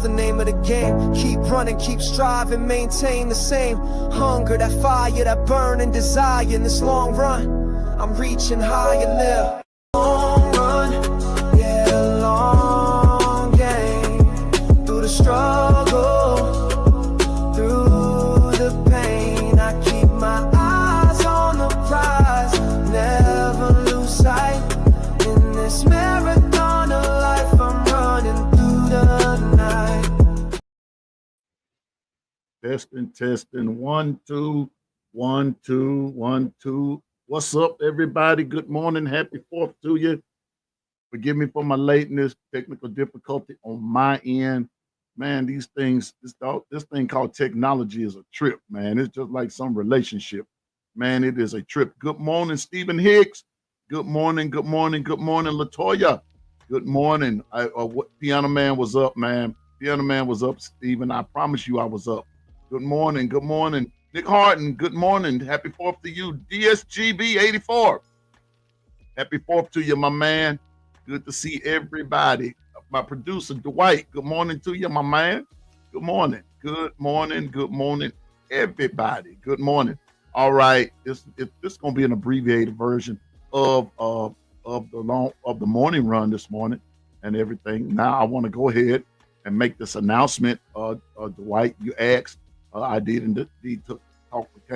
the name of the game. Keep running, keep striving, maintain the same hunger, that fire, that burning desire. In this long run, I'm reaching higher now. Long run, yeah, long game. Through the struggle, through the pain, I keep my eyes on the prize. Never lose sight in this marathon of life. I'm running through the night. Testing. 1, 2, 1, 2, 1, 2. What's up, everybody? Good morning. Happy 4th to you. Forgive me for my lateness, technical difficulty on my end. Man, these things, this thing called technology is a trip, man. It's just like some relationship. Man, it is a trip. Good morning, Stephen Hicks. Good morning, Latoya. Good morning. Piano Man was up, man. Piano Man was up, Stephen. I promise you I was up. Good morning. Nick Harden, good morning. Happy 4th to you. DSGB 84. Happy 4th to you, my man. Good to see everybody. My producer, Dwight, good morning to you, my man. Good morning, everybody. Good morning. All right, this is going to be an abbreviated version of the morning run this morning and everything. Now I want to go ahead and make this announcement. Dwight, you asked. I did indeed talk with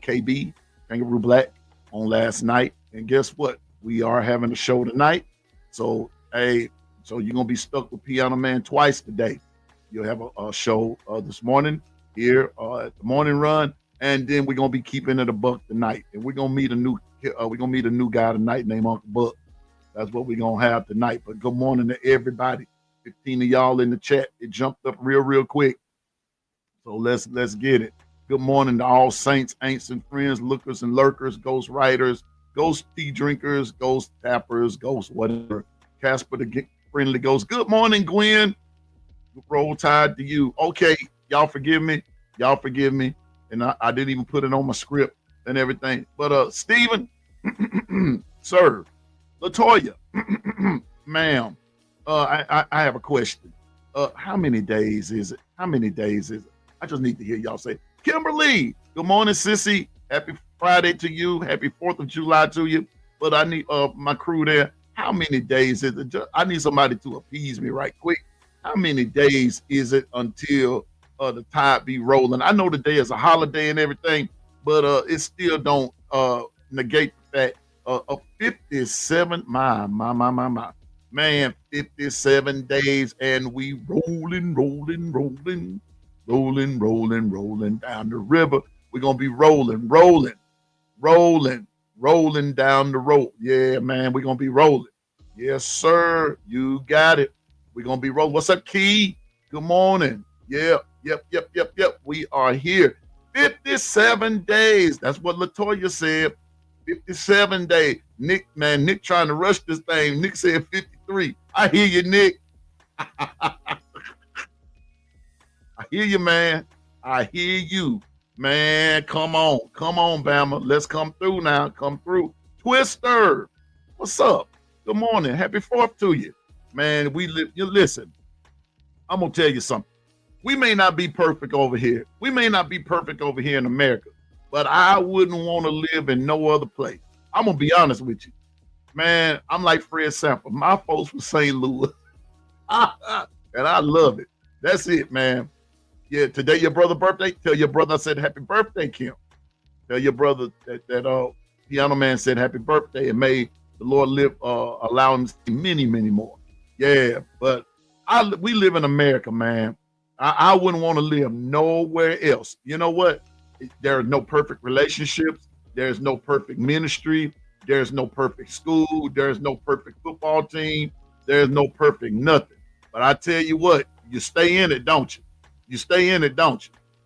KB, Kangaroo Black, on last night. And guess what? We are having a show tonight. So, you're going to be stuck with Piano Man twice today. You'll have a show this morning here at the morning run. And then we're going to be keeping it a buck tonight. And we're going to meet a new guy tonight named Uncle Buck. That's what we're going to have tonight. But good morning to everybody. 15 of y'all in the chat. It jumped up real quick. So let's get it. Good morning to all saints, ain'ts, and friends, lookers and lurkers, ghost writers, ghost tea drinkers, ghost tappers, ghost whatever. Casper the friendly ghost. Good morning, Gwen. Roll Tide to you. Okay, y'all forgive me. And I didn't even put it on my script and everything. But Stephen, sir, Latoya, ma'am, I have a question. How many days is it? I just need to hear y'all say, Kimberly, good morning, sissy. Happy Friday to you. Happy 4th of July to you. But I need my crew there. How many days is it? I need somebody to appease me right quick. How many days is it until the tide be rolling? I know today is a holiday and everything, but it still don't negate the fact of 57, my. Man, 57 days and we rolling down the river. We're going to be rolling down the road. Yeah, man, we're going to be rolling. Yes, sir. You got it. We're going to be rolling. What's up, Key? Good morning. Yeah, yep. We are here. 57 days. That's what Latoya said. 57 days. Nick trying to rush this thing. Nick said 53. I hear you, Nick. I hear you, man. I hear you, man. Come on, Bama. Let's come through now. Come through. Twister, what's up? Good morning. Happy 4th to you, man. You listen. I'm gonna tell you something. We may not be perfect over here. We may not be perfect over here in America, but I wouldn't want to live in no other place. I'm gonna be honest with you, man. I'm like Fred Sanford. My folks from St. Louis, and I love it. That's it, man. Yeah, today your brother's birthday. Tell your brother I said happy birthday, Kim. Tell your brother that Piano Man said happy birthday, and may the Lord allow him to see many more. Yeah, but we live in America, man. I wouldn't want to live nowhere else. You know what? There are no perfect relationships. There's no perfect ministry. There's no perfect school. There's no perfect football team. There's no perfect nothing. But I tell you what, you stay in it, don't you?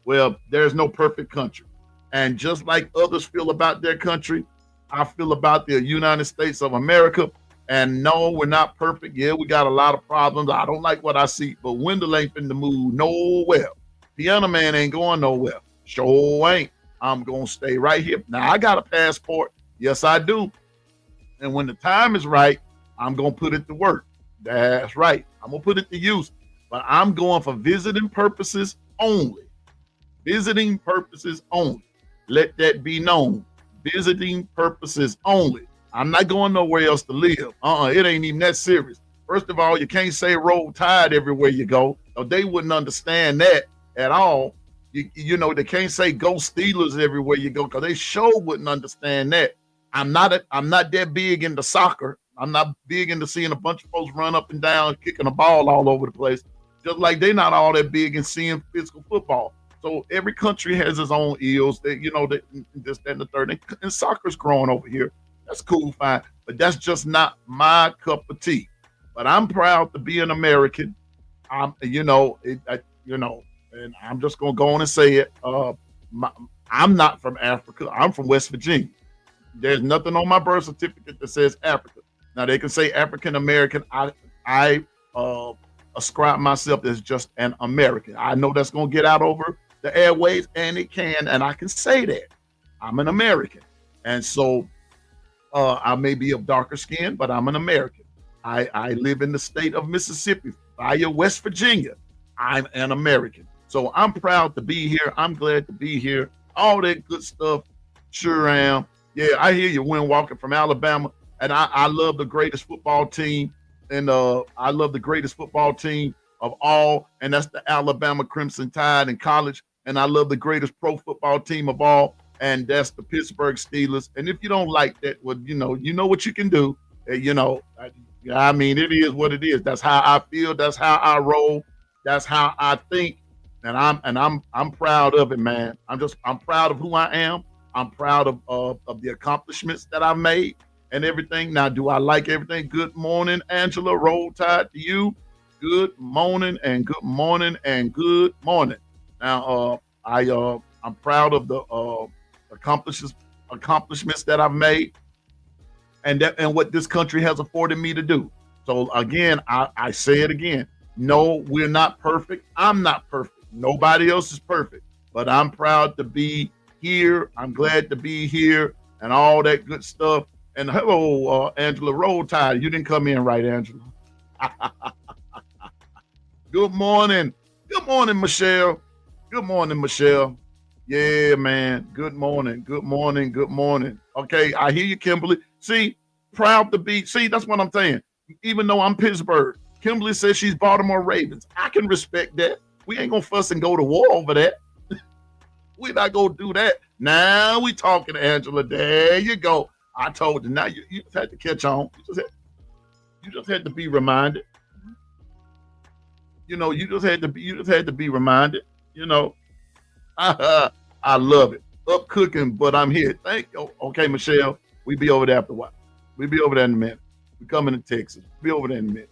Well, there's no perfect country. And just like others feel about their country, I feel about the United States of America. And no, we're not perfect. Yeah, we got a lot of problems. I don't like what I see, but Wendell ain't finna move nowhere. Piano Man ain't going nowhere. Sure ain't. I'm going to stay right here. Now, I got a passport. Yes, I do. And when the time is right, I'm going to put it to work. That's right. I'm going to put it to use. but I'm going for visiting purposes only. Visiting purposes only. Let that be known. Visiting purposes only. I'm not going nowhere else to live. It ain't even that serious. First of all, you can't say roll tide everywhere you go. Or they wouldn't understand that at all. You know, they can't say go Steelers everywhere you go because they sure wouldn't understand that. I'm not that big into soccer. I'm not big into seeing a bunch of folks run up and down, kicking a ball all over the place. Just like they're not all that big in seeing physical football. So every country has its own ills. That this, that, and the third. And soccer's growing over here. That's cool, fine. But that's just not my cup of tea. But I'm proud to be an American. And I'm just gonna go on and say it. I'm not from Africa. I'm from West Virginia. There's nothing on my birth certificate that says Africa. Now they can say African American. I ascribe myself as just an American. I know that's gonna get out over the airways, and it can, and I can say that I'm an American. And so I may be of darker skin, but I'm an American. I live in the state of Mississippi via West Virginia. I'm an American. So I'm proud to be here. I'm glad to be here. All that good stuff. Sure am. Yeah, I hear you when walking from Alabama. And I love the greatest football team. And I love the greatest football team of all. And that's the Alabama Crimson Tide in college. And I love the greatest pro football team of all. And that's the Pittsburgh Steelers. And if you don't like that, well, you know what you can do. I mean, it is what it is. That's how I feel. That's how I roll. That's how I think. And I'm proud of it, man. I'm proud of who I am. I'm proud of the accomplishments that I've made and everything. Now, do I like everything? Good morning, Angela. Roll Tide to you. Good morning and good morning and good morning. Now, I'm proud of the accomplishments that I've made and what this country has afforded me to do. So again, I say it again. No, we're not perfect. I'm not perfect. Nobody else is perfect, but I'm proud to be here. I'm glad to be here and all that good stuff. And hello, Angela. Roll Tide. You didn't come in right, Angela. Good morning. Good morning, Michelle. Good morning, Michelle. Yeah, man. Good morning. Good morning. Good morning. Okay, I hear you, Kimberly. See, proud to be. See, that's what I'm saying. Even though I'm Pittsburgh, Kimberly says she's Baltimore Ravens. I can respect that. We ain't gonna fuss and go to war over that. We're not gonna do that. Now we talking, Angela. There you go. I told you. Now you just had to catch on. You just had to be reminded. You just had to be reminded. I love it. Up cooking, but I'm here. Thank you. Okay, Michelle. We be over there after a while. We be over there in a minute. We coming to Texas. We'll be over there in a minute.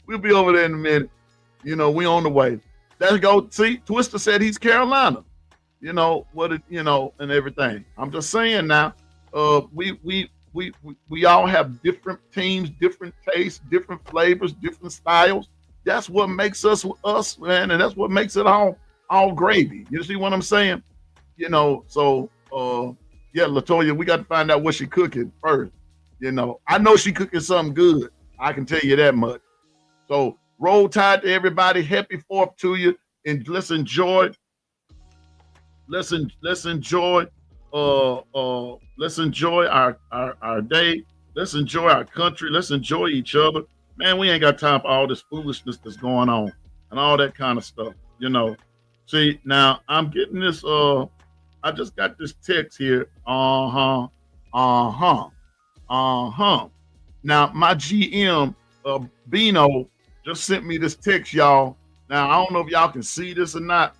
We'll be over there in a minute. We on the way. Let's go. See, Twister said he's Carolina. And everything. I'm just saying now. We all have different teams, different tastes, different flavors, different styles. That's what makes us, man, and that's what makes it all gravy. You see what I'm saying? So yeah, Latoya, we got to find out what she cooking first. I know she cooking something good. I can tell you that much. So roll tide to everybody. Happy 4th to you, and let's enjoy. Let's enjoy. Let's enjoy our day. Let's enjoy our country. Let's enjoy each other. Man, we ain't got time for all this foolishness that's going on and all that kind of stuff. See, now I'm getting this. I just got this text here. Now my GM, Bino, just sent me this text, y'all. Now I don't know if y'all can see this or not,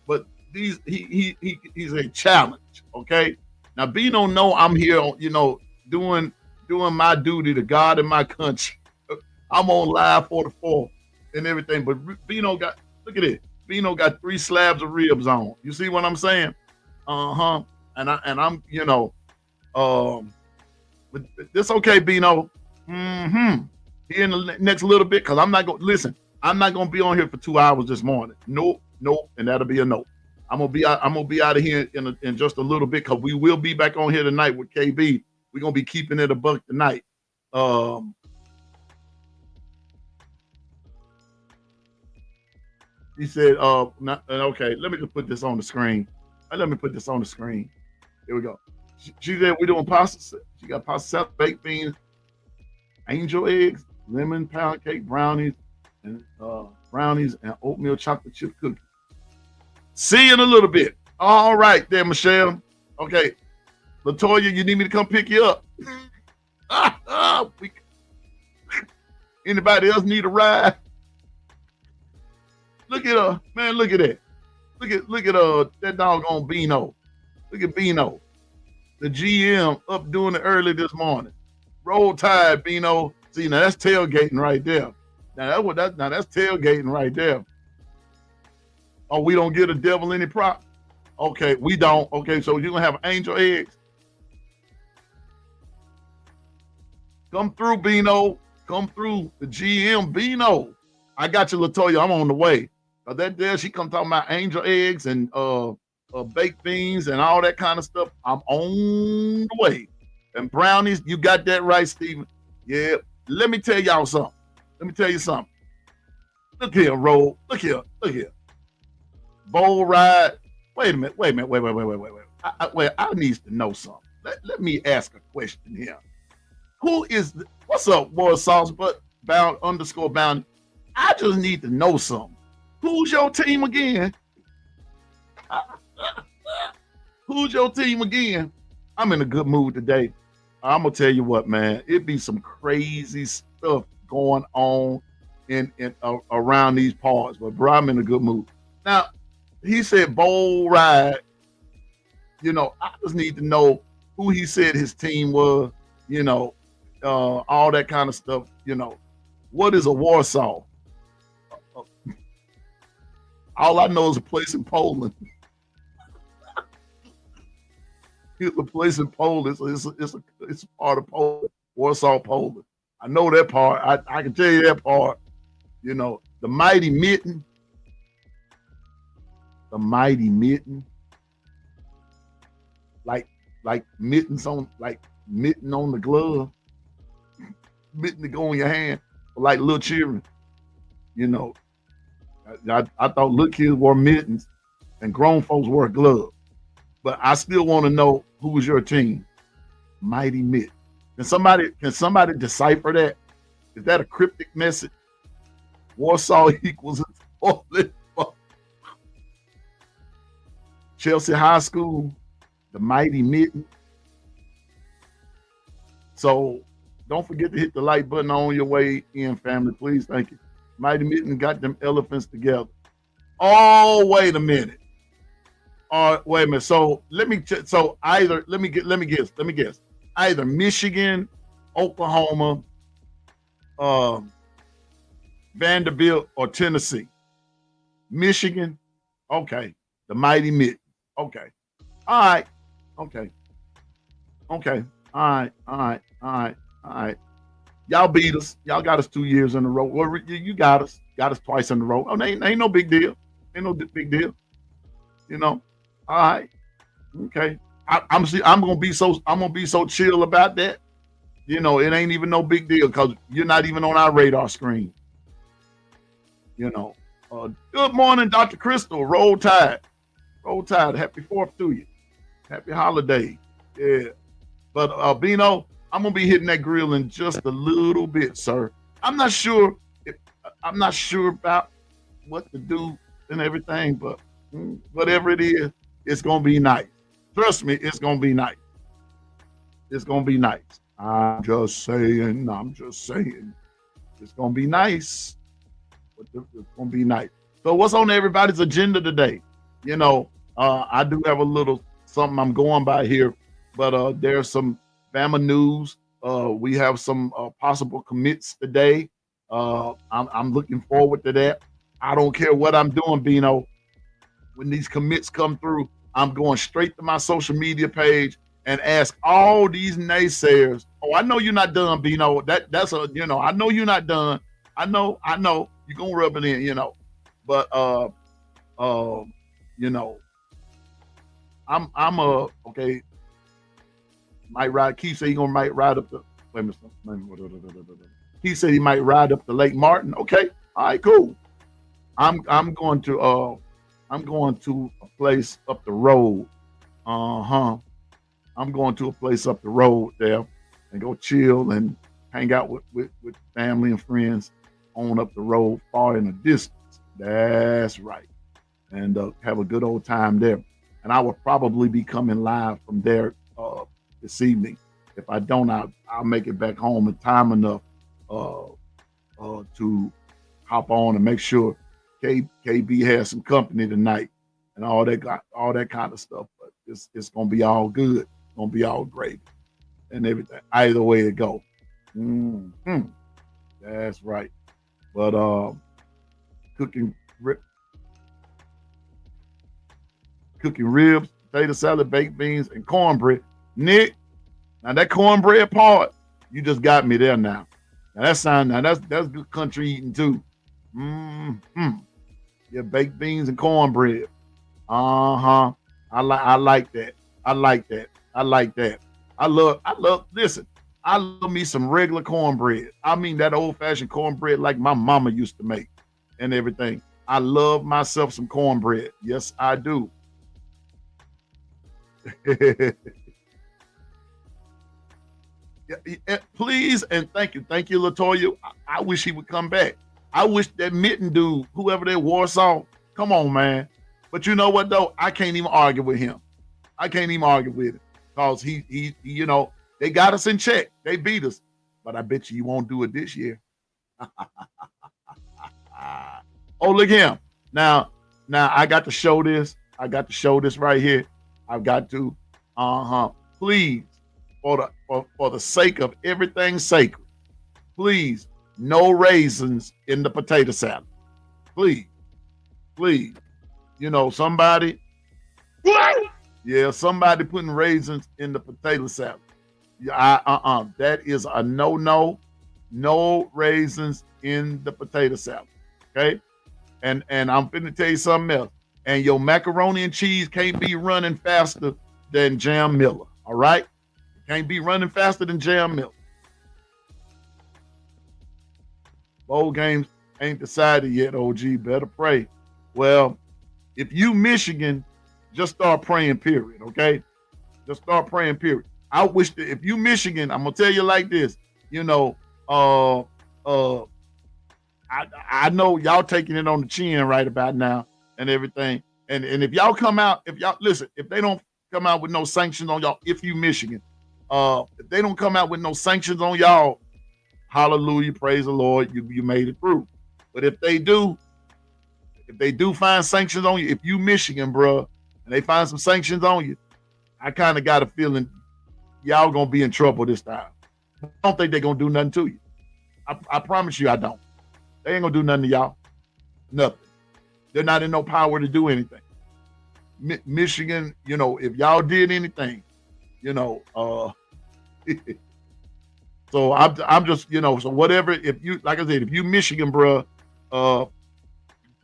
but he's a challenge. Okay. Now Bino know I'm here, doing my duty to God and my country. I'm on live 44 and everything, but Bino look at it. Bino got 3 slabs of ribs on. You see what I'm saying? And I'm, but it's okay, Bino. Here in the next little bit, because I'm not gonna be on here for 2 hours this morning. Nope, and that'll be a no. I'm gonna be out of here in just a little bit, because we will be back on here tonight with KB. We're gonna be keeping it a buck tonight. He said, okay, let me just put this on the screen. Let me put this on the screen. Here we go. She said we're doing pasta. She got pasta salad, baked beans, angel eggs, lemon pound cake, brownies, and oatmeal chocolate chip cookies. See you in a little bit. All right there, Michelle. Okay. Latoya, you need me to come pick you up? Anybody else need a ride? Look at man, look at that. Look at that doggone Bino. Look at Bino. The GM up doing it early this morning. Roll Tide, Bino. See, now that's tailgating right there. Now that's tailgating right there. Oh, we don't get a devil any prop? Okay, we don't. Okay, so you're gonna have angel eggs. Come through, Bino. Come through the GM, Bino. I got you, Latoya. I'm on the way. That there, she come talking about angel eggs and baked beans and all that kind of stuff. I'm on the way. And brownies, you got that right, Steven. Yeah. Let me tell y'all something. Let me tell you something. Look here, Roll. Look here. Bowl ride. Wait a minute. Wait. I need to know something. Let me ask a question here. Who is what's up, War Sauce but bound _bound? I just need to know something. Who's your team again? Who's your team again? I'm in a good mood today. I'm gonna tell you what, man. It be some crazy stuff going on in around these parts, but bro, I'm in a good mood. Now, he said bowl ride. You know, I just need to know who he said his team was. You know, all that kind of stuff. You know, what is a Warsaw? All I know is a place in Poland. It's a place in Poland. It's a part of Poland, Warsaw, Poland. I know that part. I can tell you that part. You know, the mighty mitten. The mighty mitten. Like mittens on, like mitten on the glove. Mitten to go in your hand. Like little children. You know. I thought little kids wore mittens and grown folks wore gloves. But I still want to know who was your team. Mighty Mitt. Can somebody decipher that? Is that a cryptic message? Warsaw equals Chelsea High School, the Mighty Mitten. So don't forget to hit the like button on your way in, family. Please, thank you. Mighty Mitten got them elephants together. Oh, wait a minute. Wait a minute. So let me guess. Either Michigan, Oklahoma, Vanderbilt, or Tennessee. Michigan. Okay. The Mighty Mitten. Okay. All right. Okay. All right. Y'all beat us. Y'all got us 2 years in a row. Well, you got us. Got us twice in a row. Oh, ain't no big deal. Ain't no big deal. You know. All right. Okay. I'm gonna be so chill about that. You know, it ain't even no big deal because you're not even on our radar screen. You know. Good morning, Dr. Crystal. Roll Tide. Roll Tide. Happy 4th to you. Happy holiday. Yeah. But Bino, I'm gonna be hitting that grill in just a little bit, sir. I'm not sure about what to do and everything, but whatever it is, it's gonna be nice. Trust me, it's gonna be nice. It's gonna be nice. I'm just saying. It's gonna be nice. It's gonna be nice. So what's on everybody's agenda today? You know, I do have a little something I'm going by here, but there's some Bama news. We have some possible commits today. I'm looking forward to that. I don't care what I'm doing, Bino. When these commits come through, I'm going straight to my social media page and ask all these naysayers. Oh, I know you're not done, Bino. That's I know you're not done. I know you're gonna rub it in, But I'm okay. Might ride. Keith said might ride up the. Wait a minute. He said he might ride up to Lake Martin. Okay. All right. Cool. I'm going to a place up the road. Uh-huh. I'm going to a place up the road there and go chill and hang out with family and friends on up the road far in the distance. That's right. And have a good old time there. And I will probably be coming live from there this evening. If I don't, I'll make it back home in time enough uh, to hop on and make sure KB has some company tonight and all that kind of stuff. But it's gonna be all good. It's gonna be all great and everything. Either way it go. Mm-hmm. That's right. But cooking cooking ribs, potato salad, baked beans, and cornbread. Nick, now that cornbread part, you just got me there now. Now that's good country eating too. Mm-hmm. Yeah, baked beans and cornbread. Uh-huh. I like that. I like that. I like that. Listen, I love me some regular cornbread. I mean that old-fashioned cornbread like my mama used to make and everything. I love myself some cornbread. Yes, I do. Please and thank you. Thank you, Latoya. I wish he would come back. I wish that Mitten dude, whoever that Warsaw, come on, man. But you know what, though? I can't even argue with him. I can't even argue with him because he they got us in check. They beat us. But I bet you won't do it this year. Oh, look at him. Now I got to show this. I got to show this right here. I've got to, please, for the sake of everything sacred, please, no raisins in the potato salad. Please. You know, somebody putting raisins in the potato salad. Yeah, that is a no. No raisins in the potato salad. Okay? And I'm finna tell you something else. And your macaroni and cheese can't be running faster than Jam Miller. All right? It can't be running faster than Jam Miller. Bowl games ain't decided yet, OG. Better pray. Well, if you Michigan, just start praying, period. Okay? Just start praying, period. I wish that if you Michigan, I'm gonna tell you like this, you know, I know y'all taking it on the chin right about now and everything. And if y'all come out, if they don't come out with no sanctions on y'all, if you Michigan, if they don't come out with no sanctions on y'all, hallelujah, praise the Lord, you made it through. But if they do find sanctions on you, if you Michigan, bro, and they find some sanctions on you, I kind of got a feeling y'all gonna be in trouble this time. I don't think they're gonna do nothing to you. I promise you I don't. They ain't gonna do nothing to y'all. Nothing. They're not in no power to do anything. Michigan, you know, if y'all did anything, you know, so I'm just, you know, so whatever, if you, like I said, if you Michigan, bro,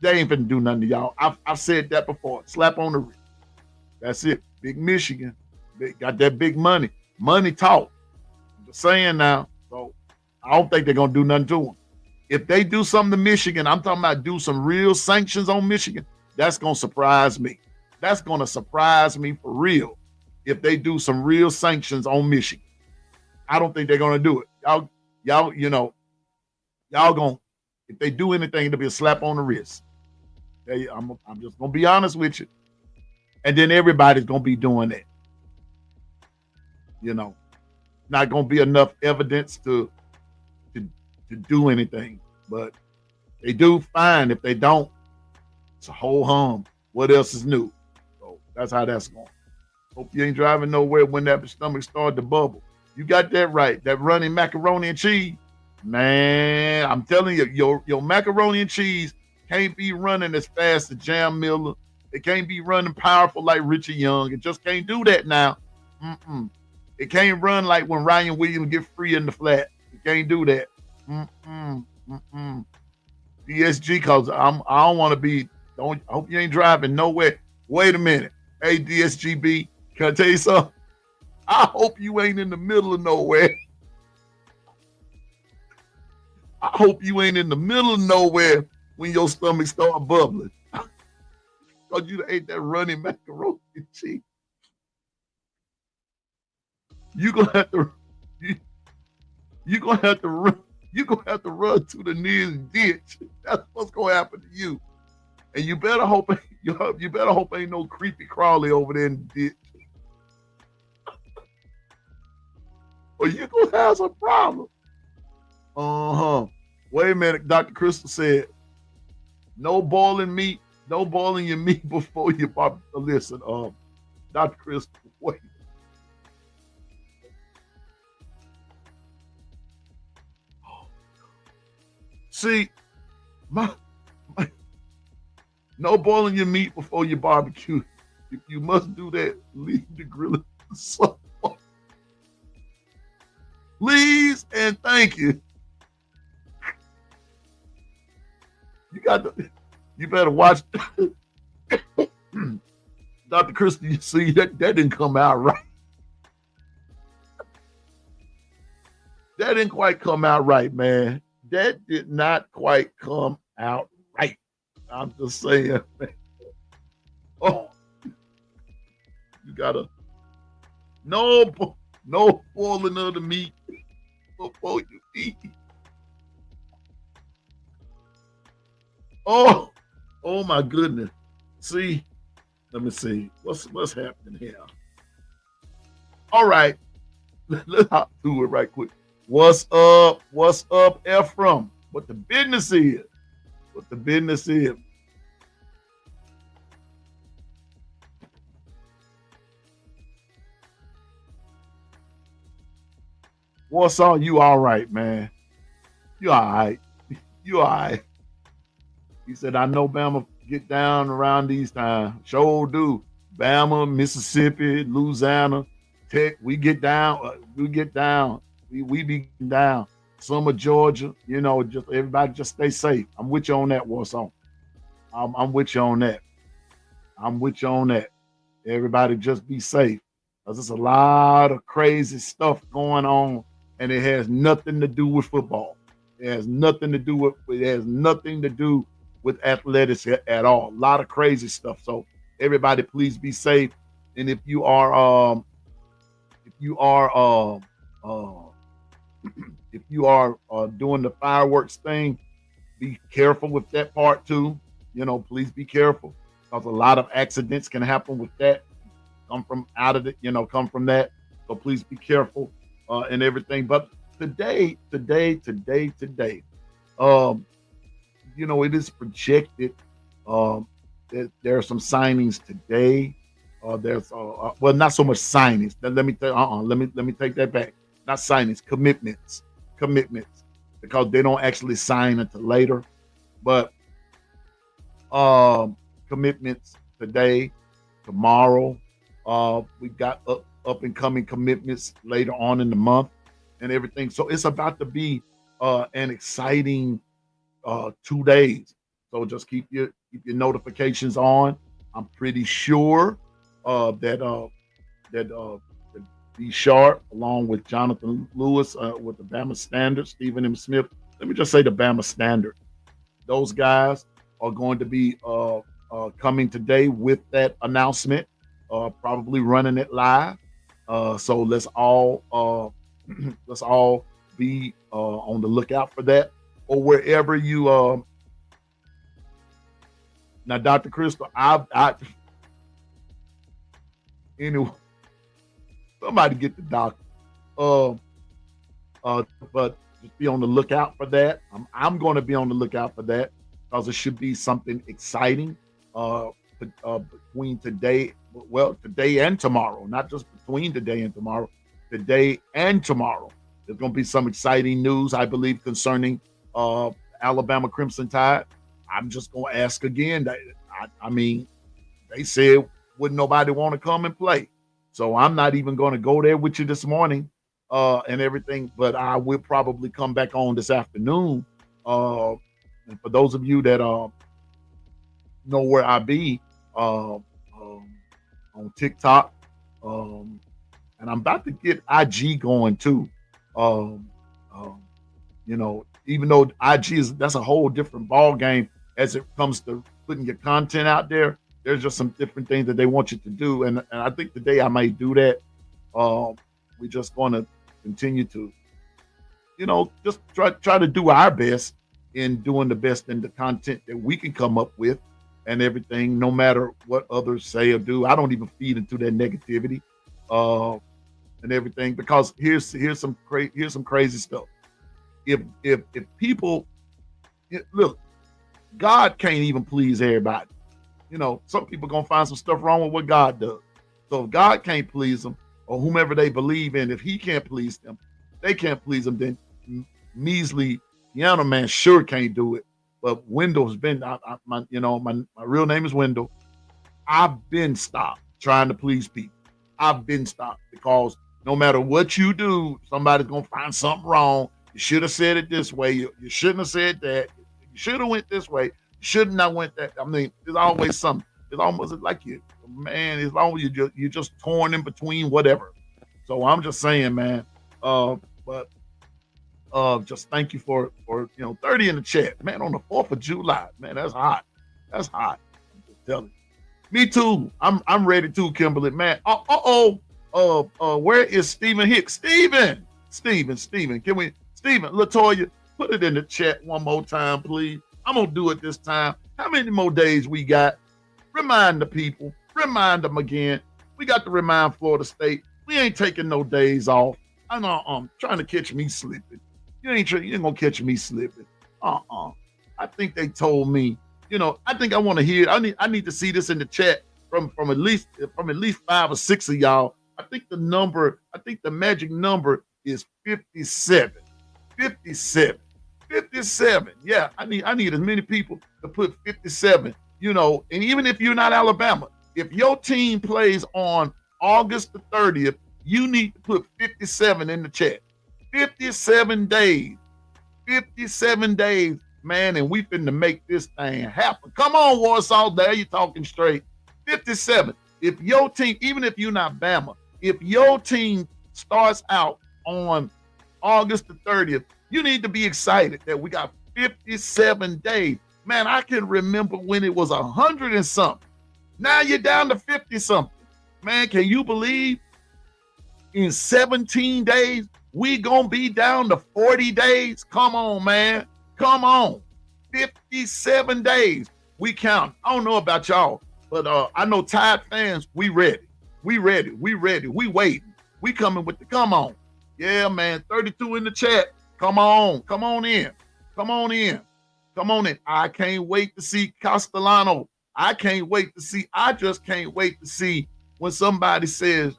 they ain't finna do nothing to y'all. I've said that before. Slap on the wrist. That's it. Big Michigan. They got that big money. Money talk. I'm just saying now. So I don't think they're gonna do nothing to them. If they do something to Michigan, I'm talking about do some real sanctions on Michigan, that's gonna surprise me. That's gonna surprise me for real. If they do some real sanctions on Michigan. I don't think they're gonna do it. Y'all, you know, y'all gonna, if they do anything, it'll be a slap on the wrist. I'm just gonna be honest with you. And then everybody's gonna be doing that. You know, not gonna be enough evidence to do anything. But they do fine. If they don't, it's a whole hum. What else is new? So that's how that's going. Hope you ain't driving nowhere when that stomach started to bubble. You got that right. That running macaroni and cheese. Man, I'm telling you, your macaroni and cheese can't be running as fast as Jam Miller. It can't be running powerful like Richard Young. It just can't do that now. It can't run like when Ryan Williams get free in the flat. It can't do that. DSG, cause I don't want to be. I hope you ain't driving nowhere. Wait a minute. Hey, DSGB, can I tell you something? I hope you ain't in the middle of nowhere. I hope you ain't in the middle of nowhere when your stomach start bubbling. Because you ate that running macaroni and cheese. You gonna have to you, you gonna have to run. You gonna have to run to the nearest ditch. That's what's gonna happen to you. And you better hope you better hope ain't no creepy crawly over there in the ditch, or you gonna have some problem. Wait a minute, Dr. Crystal said, no boiling meat, no boiling your meat before you barbecue. Listen, Dr. Crystal, wait. See, my no boiling your meat before you barbecue. If you must do that, leave the grill. Please and thank you. You better watch. Dr. Christie, you see, that didn't come out right. That didn't quite come out right, man. That did not quite come out right. I'm just saying, man. Oh, you gotta no boiling of the meat before you eat. Oh my goodness. See, let me see. What's happening here? All right. Let's hop through it right quick. What's up? What's up, Ephraim? What the business is? What the business is? What's on? You all right, man? You all right? You all right? He said, I know Bama get down around these times. Sure do. Bama, Mississippi, Louisiana, Tech, we get down. We get down. We be down. Some of Georgia, you know, just everybody just stay safe. I'm with you on that, Warsaw. I'm with you on that. I'm with you on that. Everybody just be safe. Because there's a lot of crazy stuff going on, and it has nothing to do with football. It has nothing to do with athletics at all. A lot of crazy stuff. So everybody, please be safe. And if you are doing the fireworks thing, be careful with that part too. You know, please be careful because a lot of accidents can happen with that. Come from that. So please be careful and everything. But today, it is projected that there are some signings today. There's not so much signings. Let me take that back. Not signings, commitments, because they don't actually sign until later. But commitments today, tomorrow. We got up and coming commitments later on in the month and everything. So it's about to be an exciting 2 days. So just keep your notifications on. I'm pretty sure that D Sharp, along with Jonathan Lewis, with the Bama Standard, Stephen M. Smith. Let me just say the Bama Standard. Those guys are going to be coming today with that announcement, probably running it live. So let's all be on the lookout for that, or wherever you. Now, Dr. Crystal, anyway, somebody get the doctor. But just be on the lookout for that. I'm going to be on the lookout for that because it should be something exciting between today and tomorrow, not just between today and tomorrow, today and tomorrow. There's going to be some exciting news, I believe, concerning Alabama Crimson Tide. I'm just going to ask again. I mean, they said, wouldn't nobody want to come and play? So I'm not even going to go there with you this morning and everything, but I will probably come back on this afternoon. And for those of you that know where I be on TikTok, and I'm about to get IG going too. Even though IG that's a whole different ball game as it comes to putting your content out there. There's just some different things that they want you to do, and I think today I might do that. We're just going to continue to, just try to do our best in doing the best in the content that we can come up with, and everything, no matter what others say or do. I don't even feed into that negativity, and everything, because here's some crazy stuff. If people look, God can't even please everybody. Some people gonna find some stuff wrong with what God does. So if God can't please them, or whomever they believe in, if He can't please them, they can't please them. Then measly piano man sure can't do it. But Wendell's been, my real name is Wendell. I've been stopped trying to please people. I've been stopped because no matter what you do, somebody's gonna find something wrong. You should have said it this way. You shouldn't have said that. You should have went this way. You shouldn't have went that. I mean, there's always something. It's almost like as long as you're just torn in between whatever. So I'm just saying, man. But just thank you for 30 in the chat, man. On the 4th of July, man, that's hot. That's hot. I'm just telling you. Me too. I'm ready too, Kimberly, man. Where is Stephen Hicks? Stephen, can we? Stephen, Latoya, put it in the chat one more time, please. I'm gonna do it this time. How many more days we got? Remind the people. Remind them again. We got to remind Florida State. We ain't taking no days off. I know trying to catch me slipping. You ain't gonna catch me slipping. I think they told me. I think I want to hear. I need to see this in the chat from at least 5 or 6 of y'all. I think the magic number is 57. 57. 57. Yeah, I need as many people to put 57. And even if you're not Alabama, if your team plays on August the 30th, you need to put 57 in the chat. 57 days. 57 days, man, and we finna make this thing happen. Come on, Warsaw, there you talking straight. 57. If your team, even if you're not Bama, if your team starts out on August the 30th, you need to be excited that we got 57 days. Man, I can remember when it was 100 and something. Now you're down to 50 something. Man, can you believe in 17 days, we gonna be down to 40 days? Come on, man. Come on. 57 days. We count. I don't know about y'all, but I know Tide fans, we ready. We ready. We ready. We waiting. We coming with the come on. Yeah, man. 32 in the chat. Come on. Come on in. Come on in. Come on in. I can't wait to see Castellano. I just can't wait to see when somebody says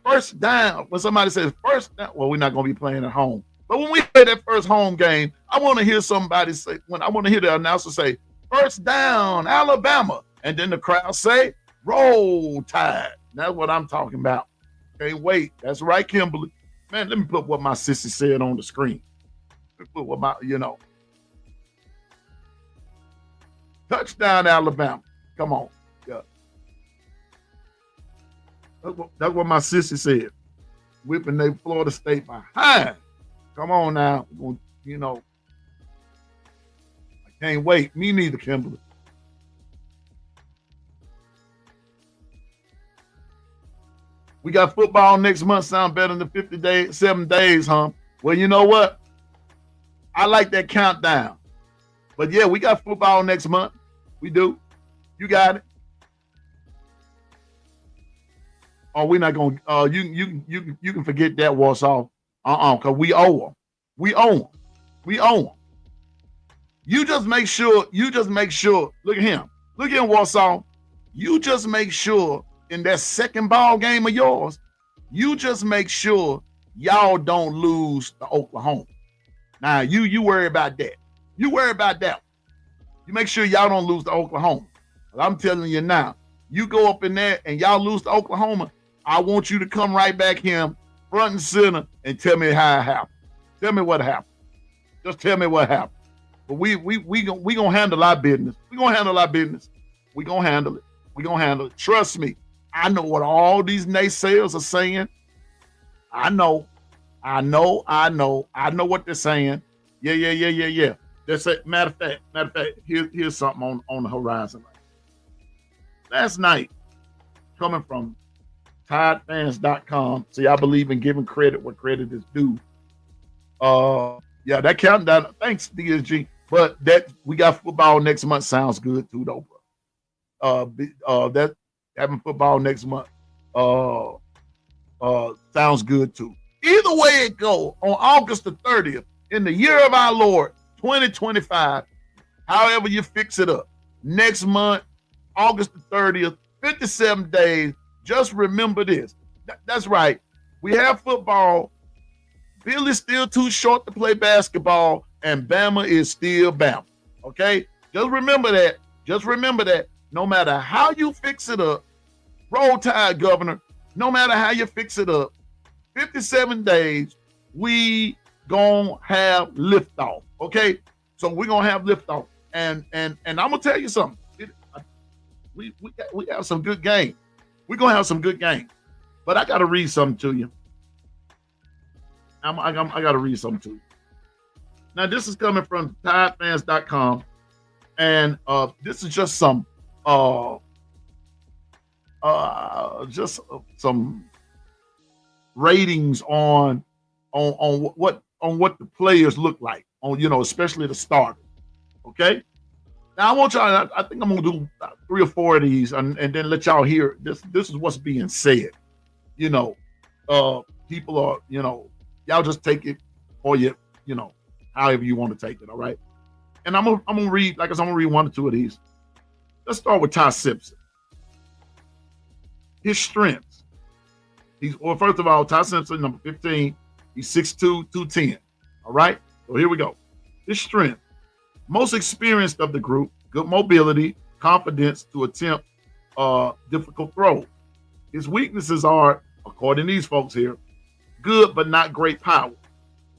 first down. When somebody says first down, well, we're not going to be playing at home. But when we play that first home game, I want to hear somebody say, I want to hear the announcer say, first down, Alabama. And then the crowd say, roll Tide. That's what I'm talking about. Can't wait. That's right, Kimberly. Man, let me put what my sissy said on the screen. Let me put what my, touchdown, Alabama. Come on. Yeah. That's what my sissy said. Whipping they Florida State behind. Come on now. I can't wait. Me neither, Kimberly. We got football next month. Sound better than 50 days, 7 days, huh? Well, you know what? I like that countdown. But yeah, we got football next month. We do. You got it. Oh, we're not gonna. You can forget that, Warsaw. Because we owe them. We owe them. We owe them. You just make sure. Look at him. Look at him, Warsaw. You just make sure in that second ball game of yours, you just make sure y'all don't lose to Oklahoma. Now you worry about that. You worry about that. You make sure y'all don't lose to Oklahoma. But I'm telling you now, you go up in there and y'all lose to Oklahoma, I want you to come right back here, front and center, and tell me how it happened. Tell me what happened. Just tell me what happened. But we gonna handle our business. We gonna handle our business. We gonna handle it. We gonna handle it. Trust me. I know what all these naysayers are saying. I know what they're saying. Yeah. That's it. Matter of fact, here's something on the horizon. Last night, coming from TideFans.com. See, I believe in giving credit where credit is due. Yeah, that countdown. Thanks, DSG. But that we got football next month sounds good too, though, bro. That having football next month sounds good too. Either way it go, on August the 30th, in the year of our Lord 2025, however you fix it up, next month, August the 30th, 57 days. Just remember this. That's right. We have football. Billy's still too short to play basketball, and Bama is still Bama. Okay? Just remember that. Just remember that. No matter how you fix it up, Roll Tide, Governor, no matter how you fix it up, 57 days, we gonna have liftoff. Okay? So we're gonna have liftoff. And I'm gonna tell you something. We have some good games. We're gonna have some good games. But I gotta read something to you. I gotta read something to you. Now, this is coming from TideFans.com, and this is just some ratings on what the players look like, especially the starters. Okay. Now I want y'all. I think I'm gonna do 3 or 4 of these, and then let y'all hear this. This is what's being said. People are, y'all just take it, or however you want to take it. All right. And I'm gonna read, like I said, I'm gonna read 1 or 2 of these. Let's start with Ty Simpson. His strengths. First of all, Ty Simpson, number 15. He's 6'2", 210. All right. So here we go. His strength. Most experienced of the group, good mobility, confidence to attempt difficult throws. His weaknesses are, according to these folks here, good but not great power.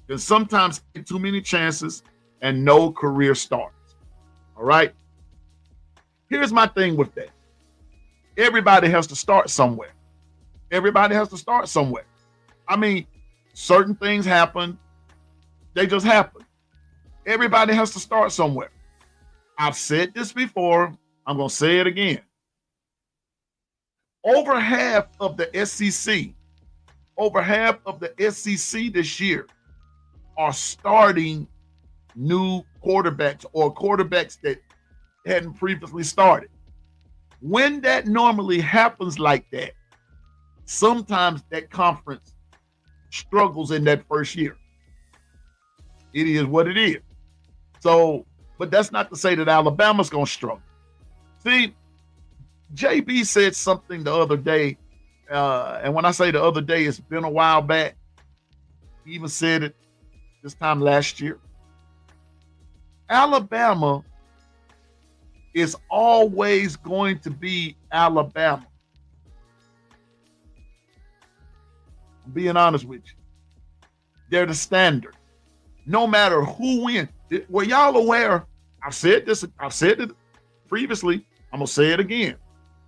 Can sometimes get too many chances and no career starts. All right? Here's my thing with that. Everybody has to start somewhere. Everybody has to start somewhere. I mean, certain things happen. They just happen. Everybody has to start somewhere. I've said this before. I'm going to say it again. Over half of the SEC this year are starting new quarterbacks or quarterbacks that hadn't previously started. When that normally happens like that, sometimes that conference struggles in that first year. It is what it is. So, but that's not to say that Alabama's going to struggle. See, JB said something the other day, and when I say the other day, it's been a while back. He even said it this time last year. Alabama is always going to be Alabama. I'm being honest with you. They're the standard. No matter who wins. Were y'all aware? I've said it previously. I'm going to say it again.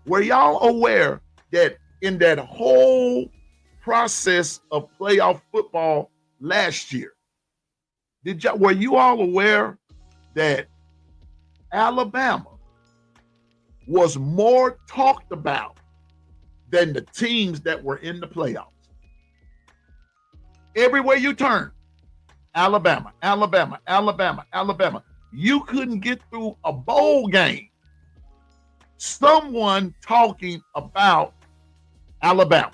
Were y'all aware that in that whole process of playoff football last year, were you all aware that Alabama was more talked about than the teams that were in the playoffs? Everywhere you turn, Alabama, Alabama, Alabama, Alabama. You couldn't get through a bowl game, someone talking about Alabama.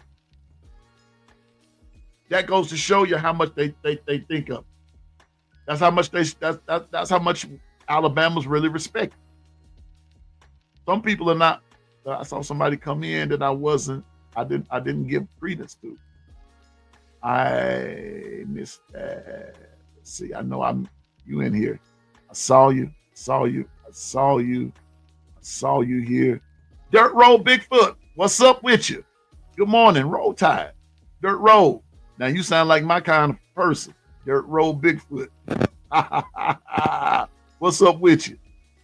That goes to show you how much they think of. That's how much that's how much Alabama's really respected. Some people are not. I saw somebody come in that I didn't give credence to. I missed that. Let's see, I know you in here. I saw you here. Dirt Road Bigfoot, what's up with you? Good morning, Roll Tide. Dirt Road. Now you sound like my kind of person. Dirt Road Bigfoot. What's up with you?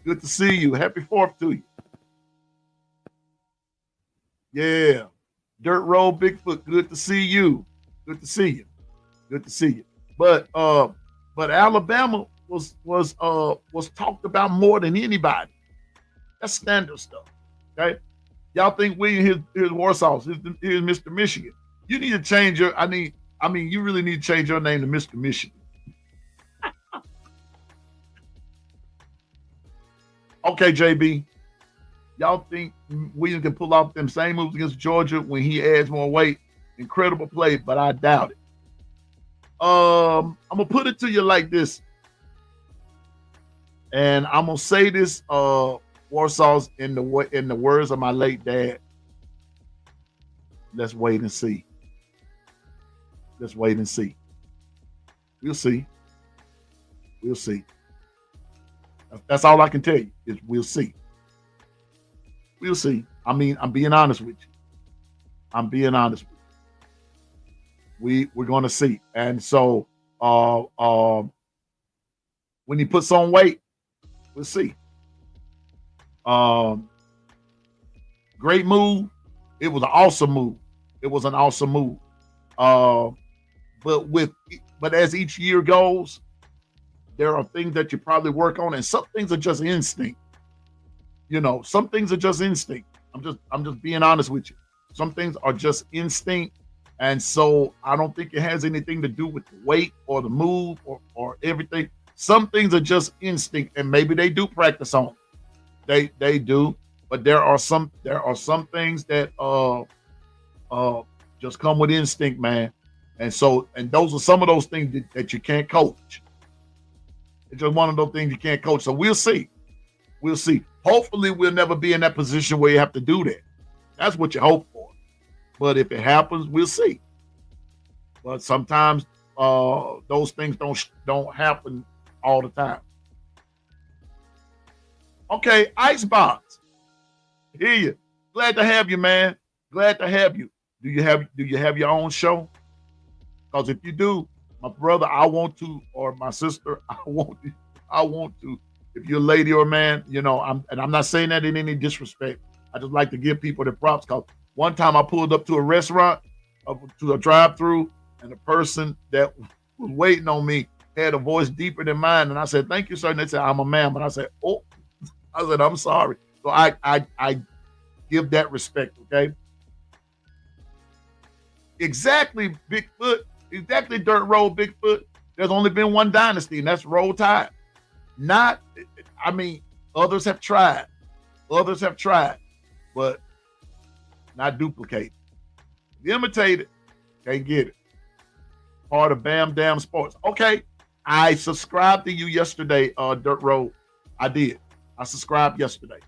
Good to see you. Happy 4th to you. Yeah. Dirt Road Bigfoot, good to see you. Good to see you. Good to see you. But Alabama was talked about more than anybody. That's standard stuff. Okay, y'all think William here's Warsaw, here's Mr. Michigan. You need to change your. I mean, you really need to change your name to Mr. Michigan. Okay, JB. Y'all think Williams can pull off them same moves against Georgia when he adds more weight? Incredible play, but I doubt it. I'm gonna put it to you like this, and I'm gonna say this, Warsaw's in the words of my late dad. Let's wait and see. Let's wait and see. We'll see. We'll see. That's all I can tell you is we'll see. We'll see. I mean, I'm being honest with you. I'm being honest with you. We're going to see. And so when he puts on weight, we'll see. Great move. It was an awesome move. It was an awesome move. But as each year goes, there are things that you probably work on, and some things are just instinct. You know, some things are just instinct. I'm just being honest with you. Some things are just instinct, and so I don't think it has anything to do with the weight or the move or everything. Some things are just instinct, and maybe they do practice on. They do, but there are some things that just come with instinct, man. And those are some of those things that you can't coach. It's just one of those things you can't coach. So we'll see. We'll see. Hopefully, we'll never be in that position where you have to do that. That's what you hope for. But if it happens, we'll see. But sometimes those things don't happen all the time. Okay, Ice Box. Hear you. Glad to have you, man. Glad to have you. Do you have your own show? Because if you do, my brother, I want to, or my sister, I want to. If you're a lady or a man, you know, I'm not saying that in any disrespect. I just like to give people the props. Because one time I pulled up to a restaurant, to a drive-through, and the person that was waiting on me had a voice deeper than mine, and I said, "Thank you, sir." And they said, "I'm a man," but I said, "Oh," I said, "I'm sorry." So I give that respect. Okay. Exactly, Bigfoot. Exactly, Dirt Road, Bigfoot. There's only been one dynasty, and that's Roll Tide. Others have tried. Others have tried, but not duplicate. Imitate it, can't get it. Part of Bam Damn Sports. Okay, I subscribed to you yesterday, Dirt Road. I did. I subscribed yesterday,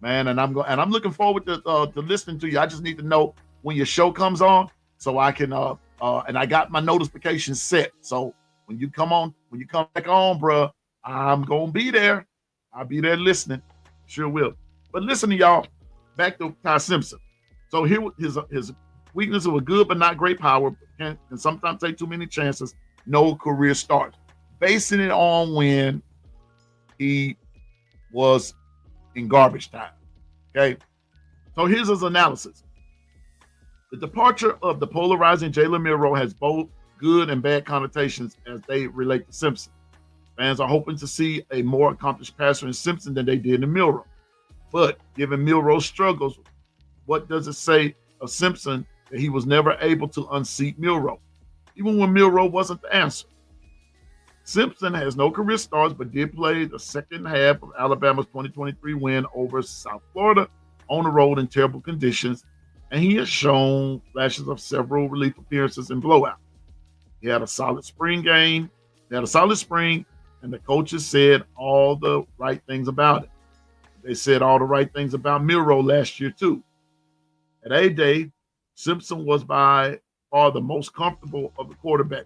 man, and I'm looking forward to listening to you. I just need to know when your show comes on, so I can and I got my notifications set. So when you come back on, bro, I'm gonna be there. I'll be there listening. Sure will. But listen to y'all. Back to Ty Simpson. So here his weakness of a good but not great power can sometimes take too many chances. No career start. Basing it on when he was in garbage time. Okay. So here's his analysis. The departure of the polarizing Jalen Milroe has both good and bad connotations as they relate to Simpson. Fans are hoping to see a more accomplished passer in Simpson than they did in Milroe. But given Milroe's struggles, what does it say of Simpson that he was never able to unseat Milroe, even when Milroe wasn't the answer? Simpson has no career starts, but did play the second half of Alabama's 2023 win over South Florida on the road in terrible conditions, and he has shown flashes of several relief appearances and blowouts. He had a solid spring game. They had a solid spring, and the coaches said all the right things about it. They said all the right things about Milroe last year, too. At A-Day, Simpson was by far the most comfortable of the quarterbacks,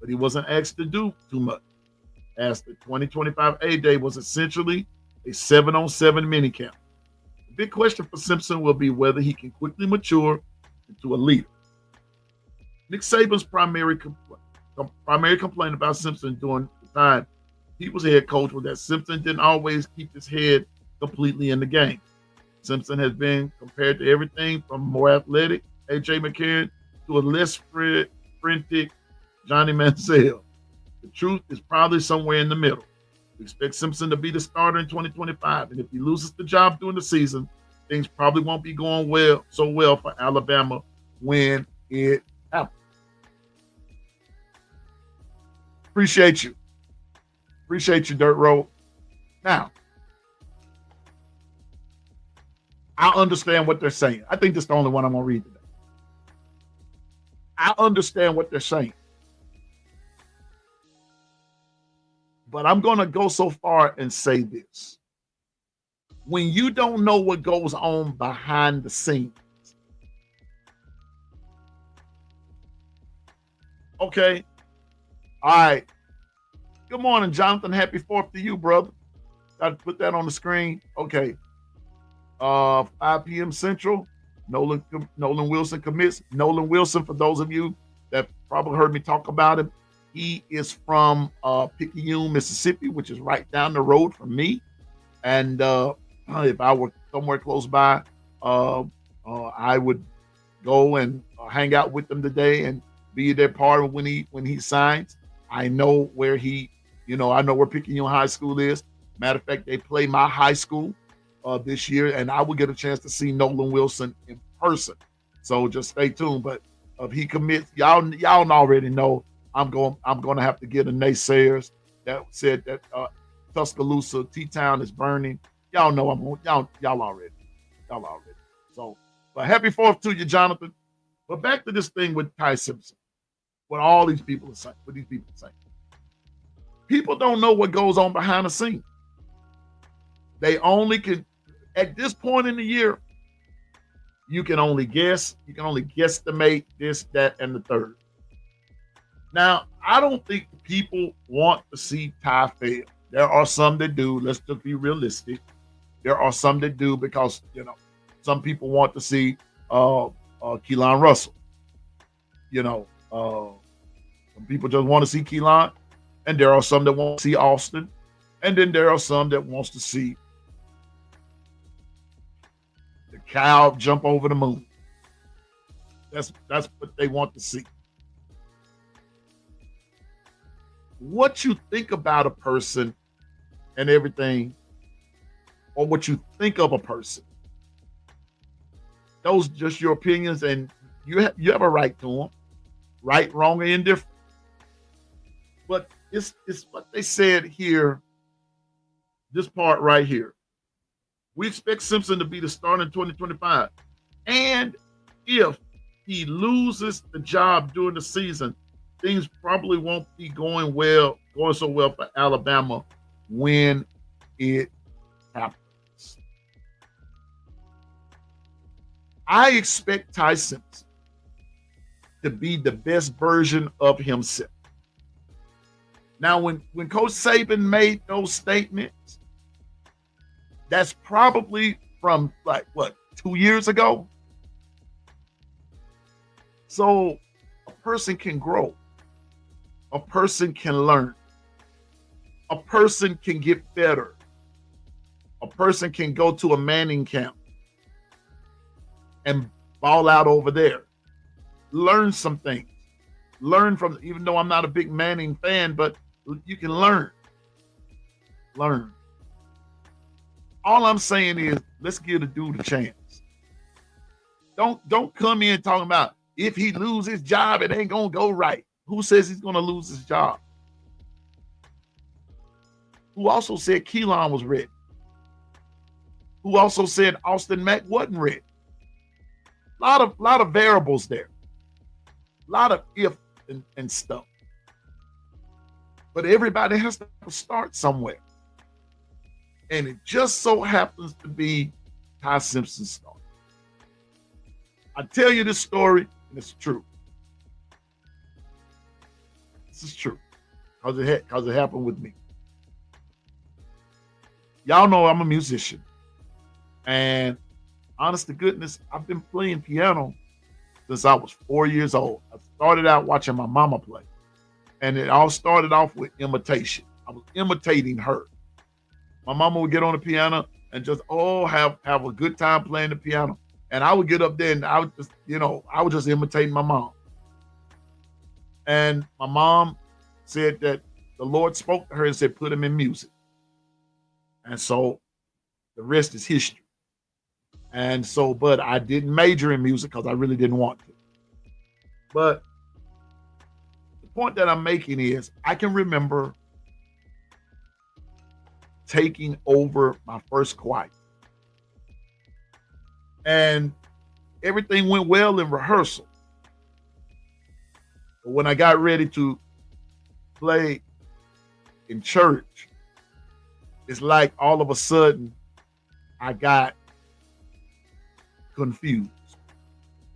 but he wasn't asked to do too much, as the 2025 A-Day was essentially a 7-on-7 minicamp. The big question for Simpson will be whether he can quickly mature into a leader. Nick Saban's primary complaint about Simpson during the time he was head coach was that Simpson didn't always keep his head completely in the game. Simpson has been compared to everything from more athletic A.J. McCarron to a less frantic Johnny Manziel. The truth is probably somewhere in the middle. We expect Simpson to be the starter in 2025. And if he loses the job during the season, things probably won't be going so well for Alabama when it happens. Appreciate you. Appreciate you, Dirt Road. Now, I understand what they're saying. I think this is the only one I'm going to read today. I understand what they're saying. But I'm going to go so far and say this. When you don't know what goes on behind the scenes, okay? All right. Good morning, Jonathan. Happy 4th to you, brother. Got to put that on the screen. Okay. 5 p.m. Central. Nolan Wilson commits. Nolan Wilson, for those of you that probably heard me talk about him, he is from Picayune, Mississippi, which is right down the road from me. And if I were somewhere close by, I would go and hang out with them today and be their part when he signs. I know where I know where Picayune High School is. Matter of fact, they play my high school this year, and I will get a chance to see Nolan Wilson in person. So just stay tuned. But if he commits, y'all already know I'm going to have to get a naysayers that said that Tuscaloosa, T-Town is burning. Y'all know y'all already. So, but happy 4th to you, Jonathan. But back to this thing with Ty Simpson. What all these people are saying, what these people are saying. People don't know what goes on behind the scenes. They only can, at this point in the year, you can only guess. You can only guesstimate this, that, and the third. Now, I don't think people want to see Ty fail. There are some that do. Let's just be realistic. There are some that do because, some people want to see Keelan Russell. Some people just want to see Keelan, and there are some that want to see Austin, and then there are some that wants to see the cow jump over the moon. That's what they want to see. What you think about a person and everything, or what you think of a person, those are just your opinions, and you have a right to them, right, wrong, or indifferent. But it's what they said here, this part right here. We expect Simpson to be the starter in 2025. And if he loses the job during the season, things probably won't be going so well for Alabama when it happens. I expect Ty Simpson to be the best version of himself. Now, when Coach Saban made those statements, that's probably from 2 years ago. So a person can grow. A person can learn. A person can get better. A person can go to a Manning camp and ball out over there. Learn some things. Learn from, even though I'm not a big Manning fan, but you can learn. Learn. All I'm saying is, let's give the dude a chance. Don't come in talking about if he loses his job, it ain't gonna go right. Who says he's gonna lose his job? Who also said Keelan was ready? Who also said Austin Mack wasn't ready? Lot of variables there. A lot of if and stuff. But everybody has to start somewhere. And it just so happens to be Ty Simpson's story. I tell you this story, and it's true. This is true. Because it happened with me. Y'all know I'm a musician. And honest to goodness, I've been playing piano since I was 4 years old. I started out watching my mama play. And it all started off with imitation. I was imitating her. My mama would get on the piano and just have a good time playing the piano. And I would get up there and I would just imitate my mom. And my mom said that the Lord spoke to her and said, put him in music. And so the rest is history. And so, but I didn't major in music because I really didn't want to. But the point that I'm making is I can remember taking over my first choir. And everything went well in rehearsal. But when I got ready to play in church, it's like all of a sudden I got confused.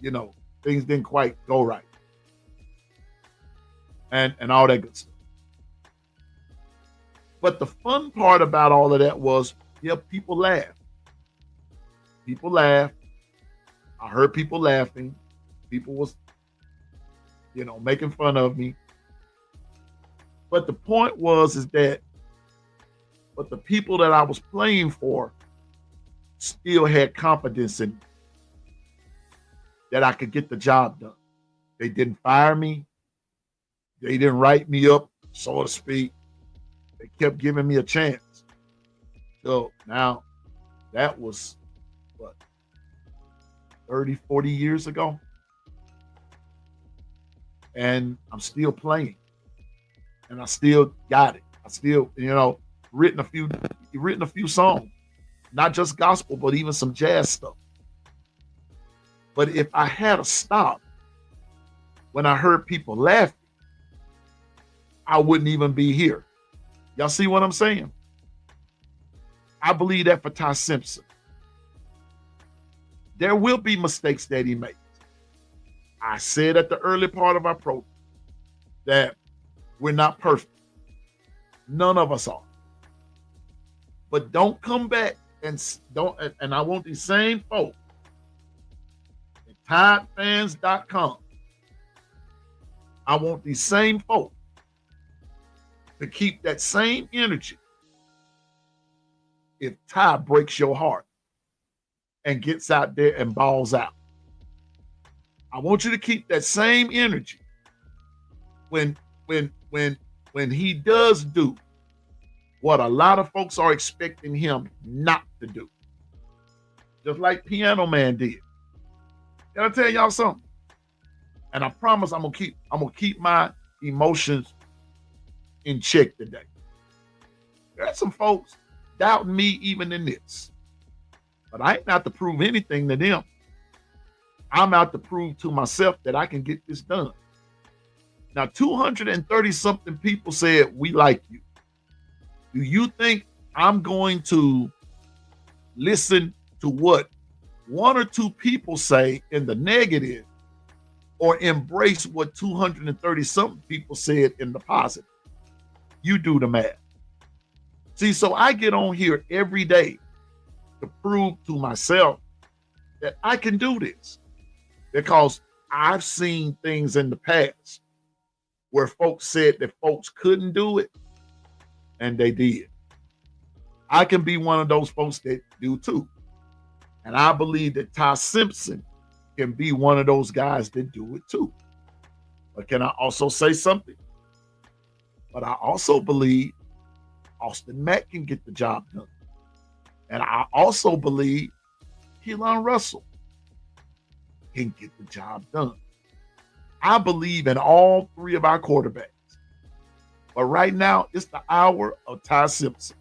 You know, things didn't quite go right. And all that good stuff. But the fun part about all of that was, yeah, people laughed. People laughed. I heard people laughing. People was, making fun of me. But the point is that, but the people that I was playing for still had confidence in me that I could get the job done. They didn't fire me. They didn't write me up, so to speak. They kept giving me a chance. So now that was, 30, 40 years ago. And I'm still playing. And I still got it. I still, written a few songs. Not just gospel, but even some jazz stuff. But if I had to stop when I heard people laughing, I wouldn't even be here. Y'all see what I'm saying? I believe that for Ty Simpson. There will be mistakes that he makes. I said at the early part of our program that we're not perfect. None of us are. But don't come back and I want these same folks at TideFans.com. I want these same folks to keep that same energy if Ty breaks your heart and gets out there and balls out. I want you to keep that same energy when he does do what a lot of folks are expecting him not to do. Just like Piano Man did. Can I tell y'all something? And I promise I'm gonna keep my emotions in check today. There are some folks doubting me even in this. But I ain't out to prove anything to them. I'm out to prove to myself that I can get this done. Now, 230 something people said, we like you. Do you think I'm going to listen to what one or two people say in the negative or embrace what 230 something people said in the positive? You do the math. See, so I get on here every day to prove to myself that I can do this because I've seen things in the past where folks said that folks couldn't do it and they did. I can be one of those folks that do too. And I believe that Ty Simpson can be one of those guys that do it too. But can I also say something? But I also believe Austin Mack can get the job done. And I also believe Keelan Russell can get the job done. I believe in all three of our quarterbacks. But right now, it's the hour of Ty Simpson.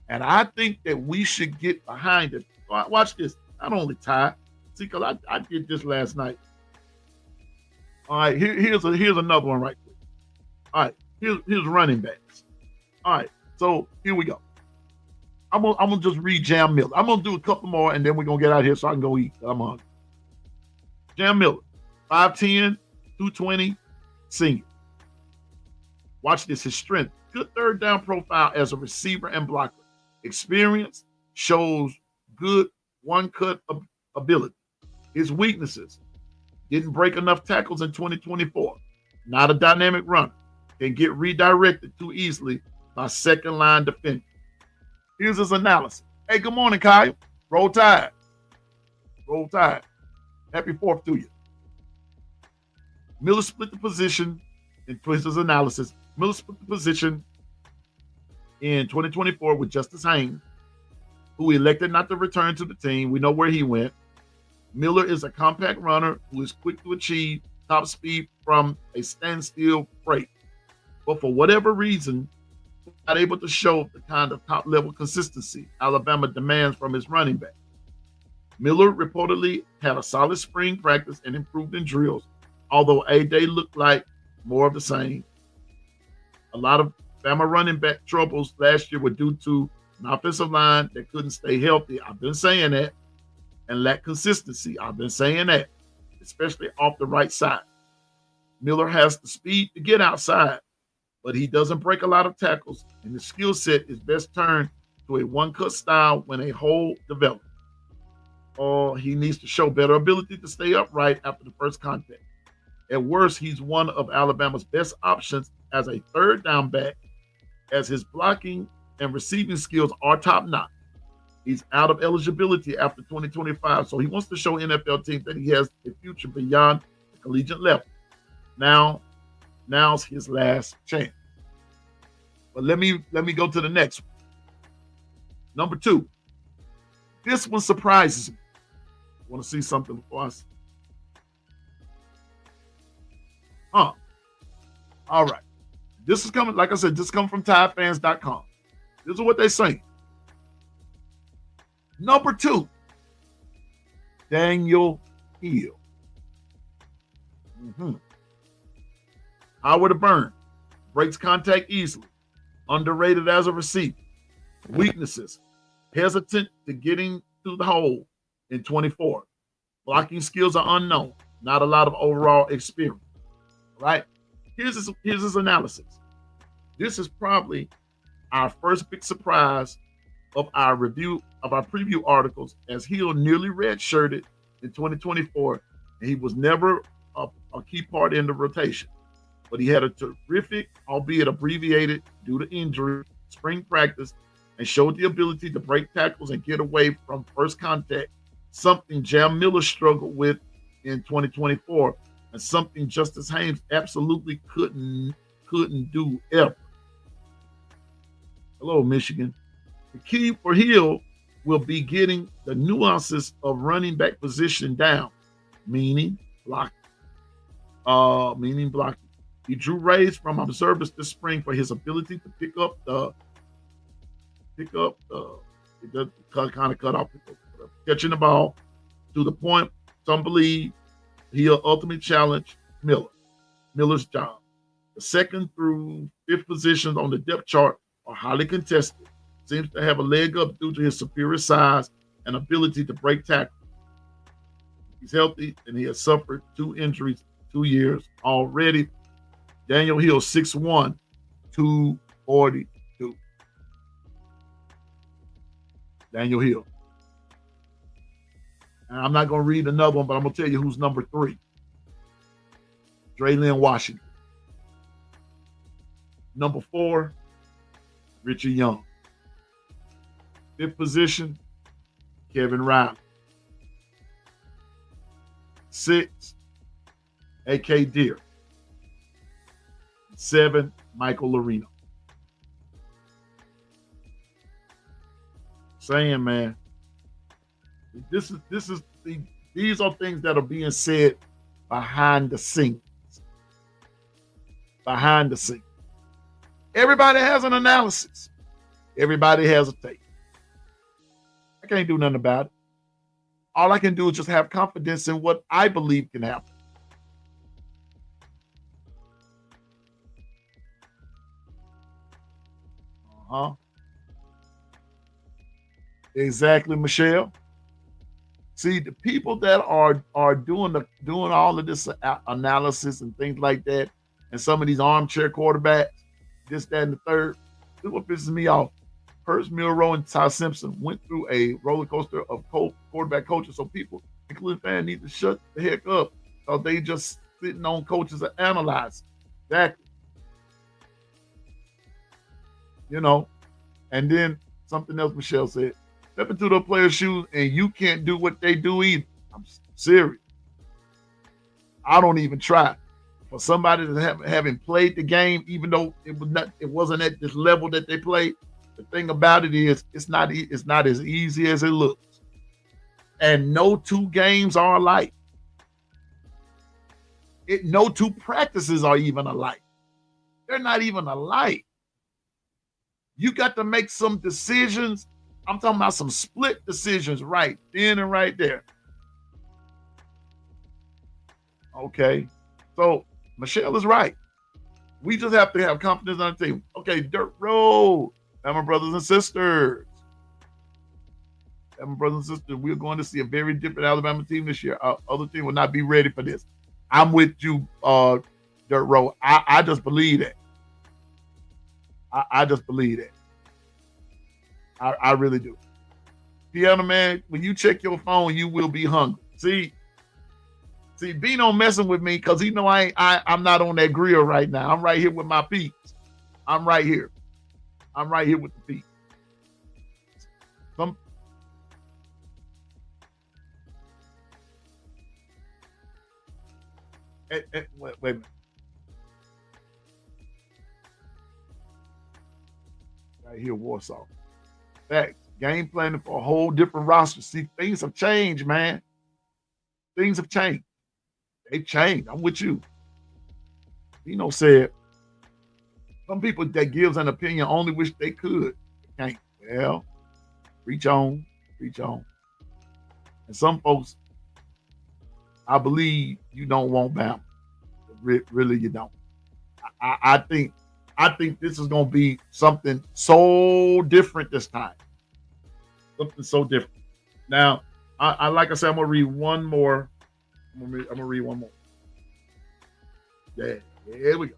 And I think that we should get behind it. Watch this. Not only Ty. See, because I did this last night. All right, here's another one right quick. All right, here's running backs. All right, so here we go. I'm gonna just read Jam Miller. I'm gonna do a couple more, and then we're gonna get out of here so I can go eat. I'm hungry. Jam Miller, 5'10", 220, senior. Watch this. His strength: good third down profile as a receiver and blocker. Experience shows good one-cut ability. His weaknesses: didn't break enough tackles in 2024. Not a dynamic runner. Can get redirected too easily by second-line defenders. Here's his analysis. Hey, good morning, Kyle. Roll Tide. Roll Tide. Happy 4th to you. Miller split the position in Twister's analysis. Miller split the position in 2024 with Justice Haynes, who elected not to return to the team. We know where he went. Miller is a compact runner who is quick to achieve top speed from a standstill freight. But for whatever reason, not able to show the kind of top-level consistency Alabama demands from his running back. Miller reportedly had a solid spring practice and improved in drills, although A-Day looked like more of the same. A lot of Bama running back troubles last year were due to an offensive line that couldn't stay healthy. I've been saying that. And lack consistency. I've been saying that, especially off the right side. Miller has the speed to get outside, but he doesn't break a lot of tackles, and the skill set is best turned to a one-cut style when a hole develops. Or he needs to show better ability to stay upright after the first contact. At worst, he's one of Alabama's best options as a third down back, as his blocking and receiving skills are top-notch. He's out of eligibility after 2025, so he wants to show NFL teams that he has a future beyond the collegiate level. Now's his last chance. But let me go to the next one. Number 2. This one surprises me. Want to see something for us? All right. This is coming, like I said, this is coming from TideFans.com. This is what they're saying. Number 2, Daniel Hill. Howard to burn. Breaks contact easily. Underrated as a receiver. Weaknesses. Hesitant to getting to the hole in 24. Blocking skills are unknown. Not a lot of overall experience. All right? Here's his analysis. This is probably our first big surprise of our preview articles, as Hill nearly redshirted in 2024, and he was never a key part in the rotation. But he had a terrific, albeit abbreviated due to injury, spring practice, and showed the ability to break tackles and get away from first contact, something Jam Miller struggled with in 2024, and something Justice Haynes absolutely couldn't do ever. Hello, Michigan. The key for Hill will be getting the nuances of running back position down, meaning blocking. He drew praise from observers this spring for his ability to pick up catching the ball to the point some believe he'll ultimately challenge Miller's job. The 2nd through 5th positions on the depth chart are highly contested. Seems to have a leg up due to his superior size and ability to break tackles. He's healthy, and he has suffered 2 injuries, 2 years already. Daniel Hill, 6'1", 242. Daniel Hill. And I'm not going to read another one, but I'm going to tell you who's number 3. Draylon Washington. Number 4, Richie Young. 5th position, Kevin Riley. 6, A.K. Deere. 7, Michael Larino. Saying, man, these are things that are being said behind the scenes. Behind the scenes. Everybody has an analysis. Everybody has a take. I can't do nothing about it. All I can do is just have confidence in what I believe can happen. Exactly, Michelle. See, the people that are doing all of this analysis and things like that, and some of these armchair quarterbacks, this, that, and the third, this is what pisses me off. Hurst, Milroe, and Ty Simpson went through a roller coaster of quarterback coaches, so people, including fans, need to shut the heck up because they just sitting on coaches and analyzing. Exactly. You know, and then something else Michelle said, step into the player's shoes and you can't do what they do either. I'm serious. I don't even try. For somebody that having played the game, even though it wasn't at this level that they played, The thing about it is, it's not as easy as it looks. And no two games are alike. No two practices are even alike. They're not even alike. You got to make some decisions. I'm talking about some split decisions right then and right there. Okay. So Michelle is right. We just have to have confidence on the team. Okay, dirt road. My brothers and sisters. My brothers and sisters, we're going to see a very different Alabama team this year. Other team will not be ready for this. I'm with you, dirt road. I just believe that. I just believe that. I really do. Piano man, when you check your phone, you will be hungry. See, Bino messing with me because he know I'm not on that grill right now. I'm right here with my peeps. I'm right here with the peeps. Wait a minute. Right here, Warsaw. That game planning for a whole different roster. See, things have changed, man. Things have changed. They've changed. I'm with you. Bino said, some people that gives an opinion only wish they could. They can't. Well, reach on. And some folks, I believe you don't want Bama. Really, you don't. I think this is going to be something so different this time. Something so different. Now, I like I said, I'm going to read one more. I'm going to read one more. Yeah, here we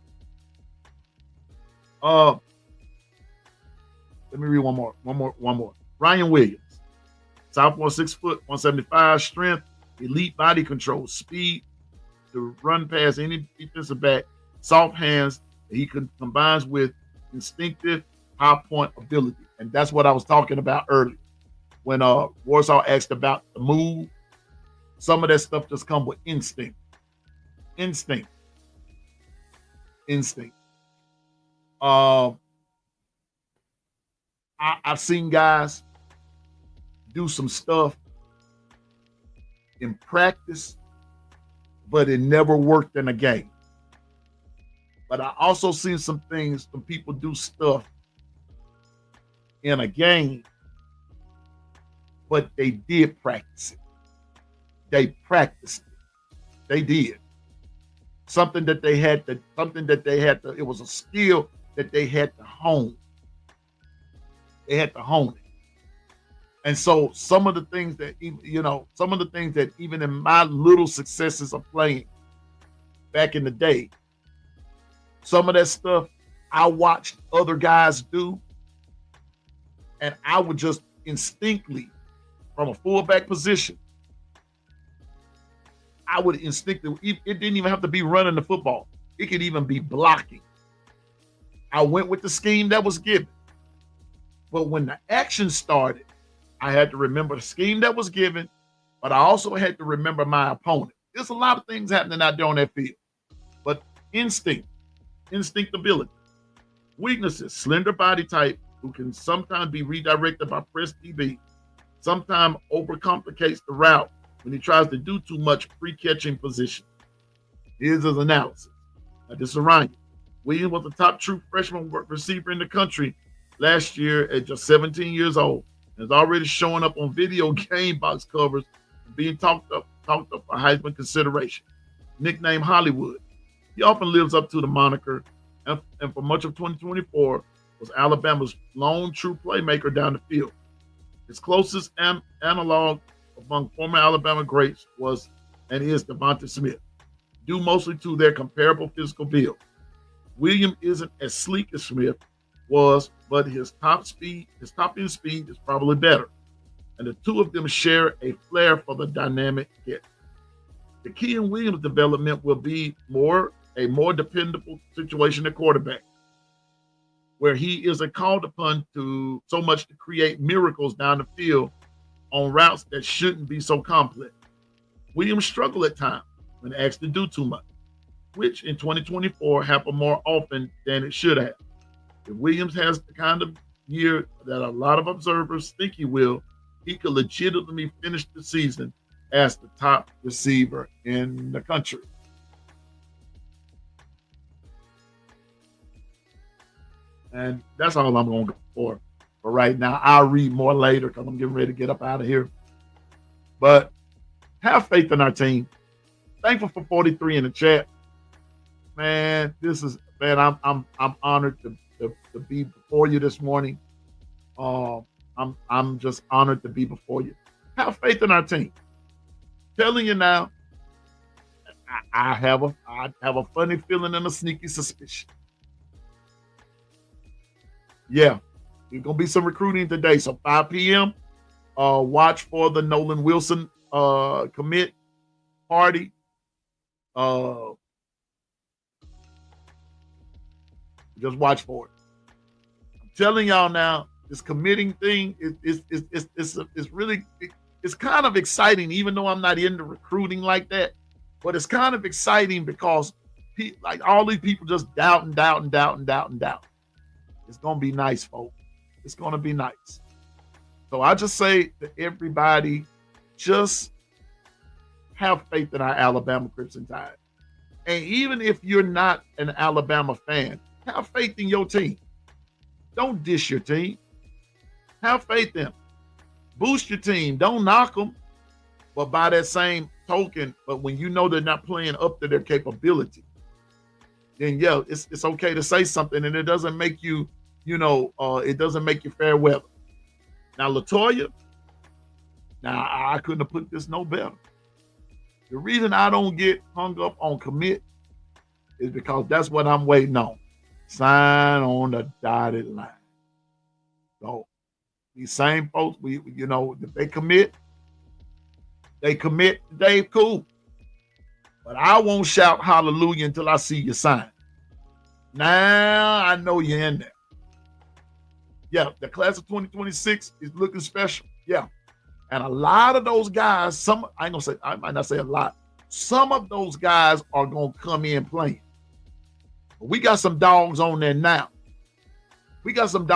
go. Let me read one more. Ryan Williams. Sophomore, 6 foot, 175, strength, elite body control, speed to run past any defensive back, soft hands that he combines with instinctive high point ability. And that's what I was talking about earlier. When Warsaw asked about the move, some of that stuff just come with instinct. I've seen guys do some stuff in practice, but it never worked in a game. But I also seen some things when people do stuff in a game, but they did practice it. They practiced it. They did. Something that they had to, it was a skill that they had to hone. They had to hone it. And so some of the things that, even in my little successes of playing back in the day, some of that stuff I watched other guys do, and I would just instinctively, from a fullback position, I would instinctively, it didn't even have to be running the football. It could even be blocking. I went with the scheme that was given. But when the action started, I had to remember the scheme that was given, but I also had to remember my opponent. There's a lot of things happening out there on that field. But instinctability. Weaknesses, slender body type who can sometimes be redirected by press DB, sometimes overcomplicates the route when he tries to do too much pre-catching position. Here's his analysis. Now, this is Ryan. Williams was the top true freshman receiver in the country last year at just 17 years old. And is already showing up on video game box covers and being talked up for Heisman consideration. Nicknamed Hollywood. He often lives up to the moniker and for much of 2024 was Alabama's lone true playmaker down the field. His closest analog among former Alabama greats was and is Devonta Smith, due mostly to their comparable physical build. Williams isn't as sleek as Smith was, but his top end speed is probably better. And the two of them share a flair for the dynamic hit. The key in Williams' development will be a more dependable situation at quarterback, where he isn't called upon to so much to create miracles down the field on routes that shouldn't be so complex. Williams struggled at times when asked to do too much, which in 2024 happened more often than it should have. If Williams has the kind of year that a lot of observers think he will, he could legitimately finish the season as the top receiver in the country. And that's all I'm going to go for right now. I'll read more later because I'm getting ready to get up out of here. But have faith in our team. Thankful for 43 in the chat. Man, I'm honored to be before you this morning. I'm just honored to be before you. Have faith in our team. Telling you now, I have a funny feeling and a sneaky suspicion. Yeah, there's gonna be some recruiting today. So 5 p.m. Watch for the Nolan Wilson commit party. Just watch for it. I'm telling y'all now, this committing thing is really it's kind of exciting, even though I'm not into recruiting like that. But it's kind of exciting because like all these people just doubt. It's gonna be nice, folks. It's gonna be nice. So I just say to everybody, just have faith in our Alabama Crimson Tide. And even if you're not an Alabama fan, have faith in your team. Don't dish your team. Have faith in them. Boost your team. Don't knock them. But by that same token, but when you know they're not playing up to their capability, then yeah, it's okay to say something, and it doesn't make you, it doesn't make you fair weather. Now, LaToya, I couldn't have put this no better. The reason I don't get hung up on commit is because that's what I'm waiting on. Sign on the dotted line. So these same folks, if they commit today, cool. But I won't shout hallelujah until I see you sign. Now I know you're in there. Yeah, the class of 2026 is looking special. Yeah. And a lot of those guys, I might not say a lot. Some of those guys are going to come in playing. But we got some dogs on there now. We got some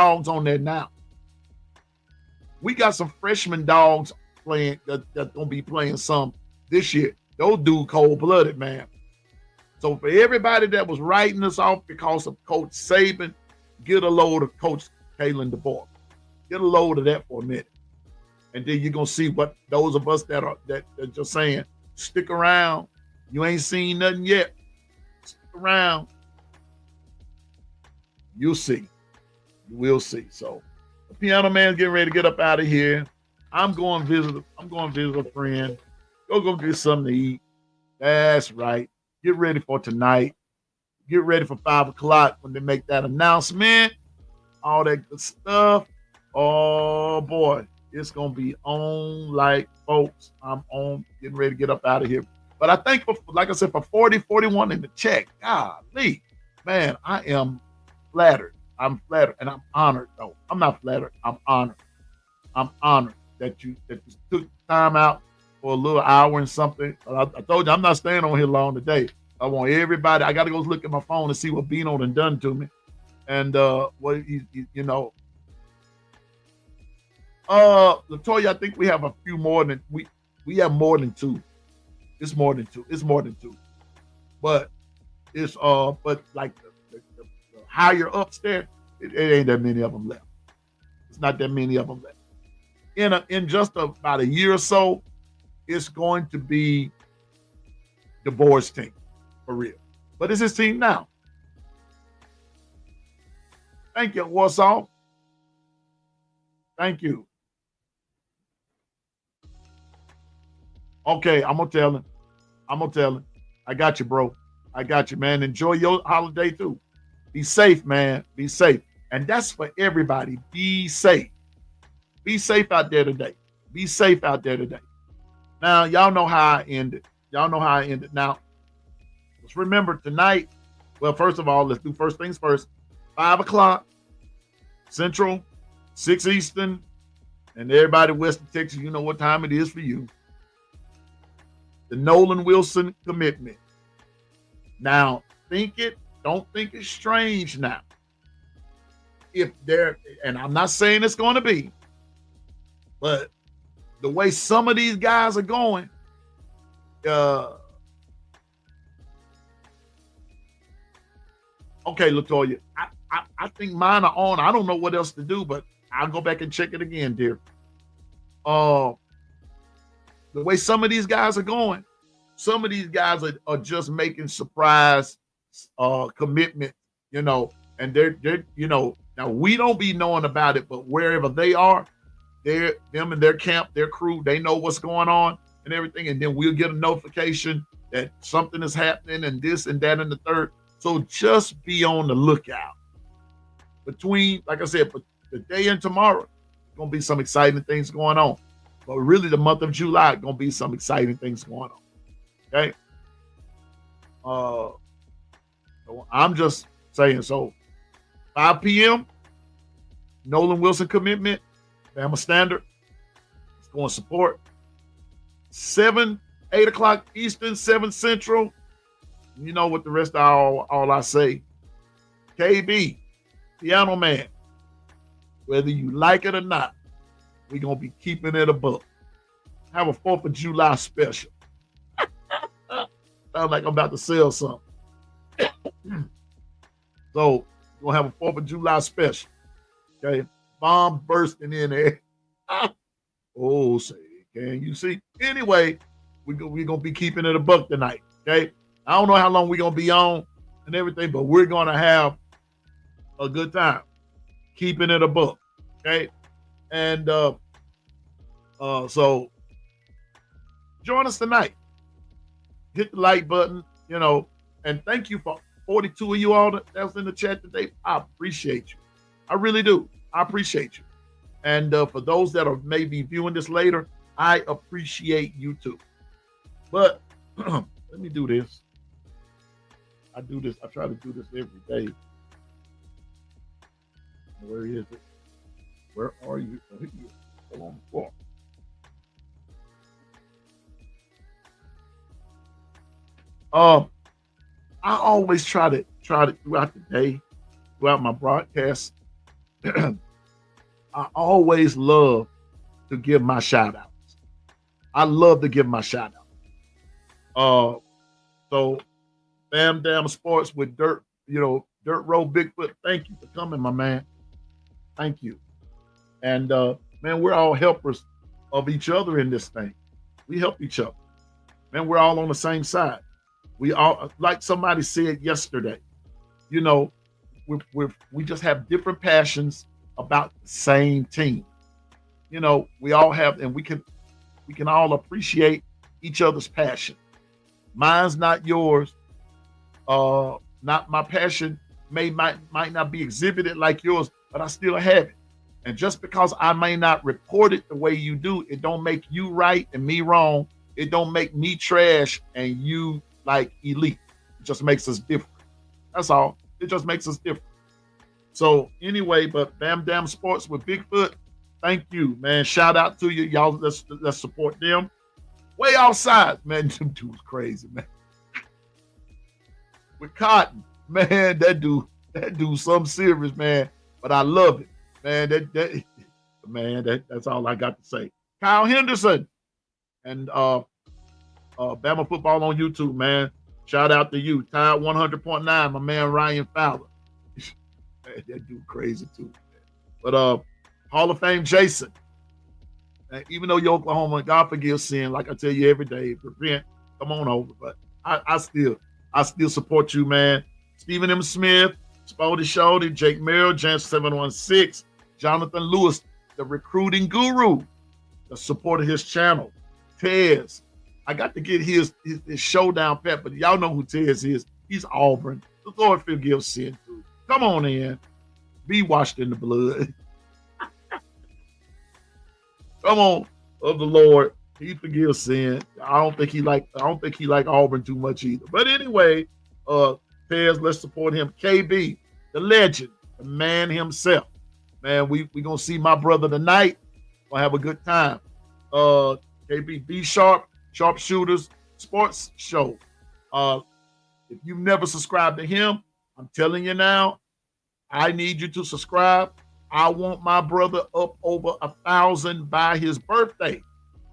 freshman dogs playing that's going to be playing some this year. Those dudes cold-blooded, man. So for everybody that was writing us off because of Coach Saban, get a load of Coach Kalen DeBoer. Get a load of that for a minute. And then you're going to see what those of us that are just saying, stick around. You ain't seen nothing yet. Stick around. You'll see. You will see. So the piano man's getting ready to get up out of here. I'm going to visit a friend. Go get something to eat. That's right. Get ready for tonight. Get ready for 5 o'clock when they make that announcement. All that good stuff. Oh, boy. It's going to be on like folks. I'm on getting ready to get up out of here. But I think, like I said, for 41 in the check, golly, man, I am flattered. I'm flattered and I'm honored, though. I'm not flattered. I'm honored. I'm honored that you took time out for a little hour and something. I told you I'm not staying on here long today. I want everybody. I got to go look at my phone and see what Bino done to me. And LaToya, I think we have a few more than we have more than 2. It's more than 2. But it's but like the higher ups there, it ain't that many of them left. It's not that many of them left. In just about a year or so, it's going to be DeBoer's team for real. But it's his team now. Thank you, Warsaw. Thank you. Okay, I'm going to tell him. I got you, bro. I got you, man. Enjoy your holiday, too. Be safe, man. Be safe. And that's for everybody. Be safe. Be safe out there today. Now, y'all know how I ended. Now, let's remember tonight. Well, first of all, let's do first things first. 5 o'clock Central, 6 Eastern, and everybody West of Texas, you know what time it is for you. The Nolan Wilson commitment. Now, don't think it's strange now. if they're, and I'm not saying it's going to be, but the way some of these guys are going, okay, Latoya, I think mine are on. I don't know what else to do, but I'll go back and check it again, dear. The way some of these guys are going, some of these guys are just making surprise commitment, and they're now we don't be knowing about it, but wherever they are, them and their camp, their crew, they know what's going on and everything, and then we'll get a notification that something is happening and this and that and the third. So just be on the lookout. Between, like I said, today and tomorrow, there's gonna be some exciting things going on. But really, the month of July, gonna be some exciting things going on. Okay. So I'm just saying. So 5 p.m. Nolan Wilson commitment. Bama Standard. It's going to support. 8 o'clock Eastern, 7 Central. You know what the rest of all I say. KB, Piano Man. Whether you like it or not, we're going to be keeping it above. Have a 4th of July special. Sounds like I'm about to sell something. So, we're going to have a 4th of July special. Okay? Bomb bursting in there. Oh, say, can you see? Anyway, we're going to be keeping it a buck tonight. Okay? I don't know how long we're going to be on and everything, but we're going to have a good time. Keeping it a buck. Okay? And so join us tonight. Hit the like button, and thank you for 42 of you all that's in the chat today. I appreciate you. I really do. I appreciate you. And for those that are maybe viewing this later, I appreciate you too. But let me do this. I do this. I try to do this every day. Where is it? Where are you? Oh, here you are. On the floor. I always try to throughout the day, throughout my broadcast. I always love to give my shout outs. I love to give my shout out. So Bam Dam Sports with Dirt Road Bigfoot. Thank you for coming, my man. Thank you. And man, we're all helpers of each other in this thing. We help each other. Man, we're all on the same side. We all, like somebody said yesterday, we just have different passions about the same team. We all have, and we can all appreciate each other's passion. Mine's not yours. Not my passion might not be exhibited like yours, but I still have it. And just because I may not report it the way you do, it don't make you right and me wrong. It don't make me trash and you like elite. It just makes us different. That's all. It just makes us different. So anyway, but Bam Dam Sports with Bigfoot, thank you, man. Shout out to you. Y'all, let's support them. Way outside, man. Them dudes crazy, man. With Cotton, man, that dude something serious, man. But I love it. Man, that's all I got to say. Kyle Henderson and Bama Football on YouTube, man. Shout out to you. Tide 100.9, my man Ryan Fowler. Man, that dude crazy too. But Hall of Fame Jason. And even though you're Oklahoma, God forgive sin, like I tell you every day, repent, come on over. But I still support you, man. Stephen M. Smith, Spody Shody, Jake Merrill, Jance 716, Jonathan Lewis, the recruiting guru, the support of his channel. Tez. I got to get his showdown pet, but y'all know who Tez is. He's Auburn. The Lord forgives sin too. Come on in. Be washed in the blood. Come on, of the Lord. He forgives sin. I don't think he like Auburn too much either. But anyway, Tez, let's support him. KB, the legend, the man himself. Man, we gonna see my brother tonight. Gonna have a good time. KB, be sharp, Sharpshooters Sports Show. If you've never subscribed to him, I'm telling you now, I need you to subscribe. I want my brother up over 1,000 by his birthday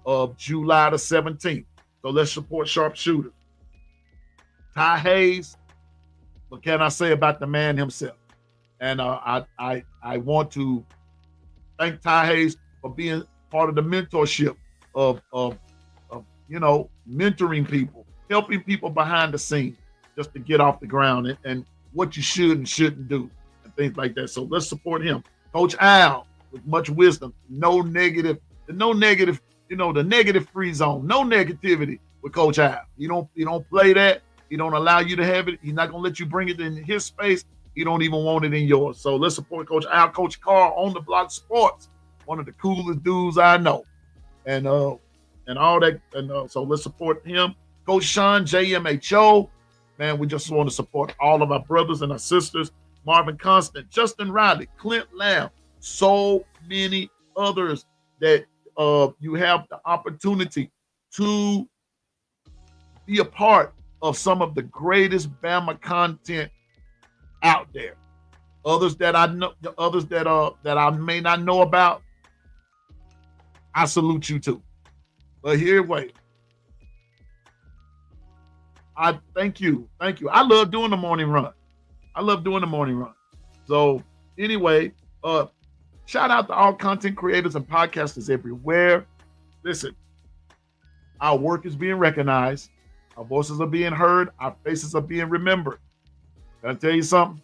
of July the 17th. So let's support sharpshooters. Ty Hayes, what can I say about the man himself? And I want to thank Ty Hayes for being part of the mentorship of mentoring people, helping people behind the scenes just to get off the ground and what you should and shouldn't do and things like that. So let's support him. Coach Al with much wisdom, the negative free zone, no negativity with Coach Al. You don't play that. He don't allow you to have it. He's not gonna let you bring it in his space. He don't even want it in yours. So let's support Coach Al, Coach Carr on the block sports, one of the coolest dudes I know, and all that. And so let's support him. Coach Sean, JMHO, man, we just want to support all of our brothers and our sisters. Marvin Constant, Justin Riley, Clint Lamb, so many others that you have the opportunity to be a part of some of the greatest Bama content out there. Others that I know, others that I may not know about, I salute you too. But wait. I thank you. I love doing the morning run. So anyway, shout out to all content creators and podcasters everywhere. Listen, our work is being recognized. Our voices are being heard. Our faces are being remembered. Can I tell you something?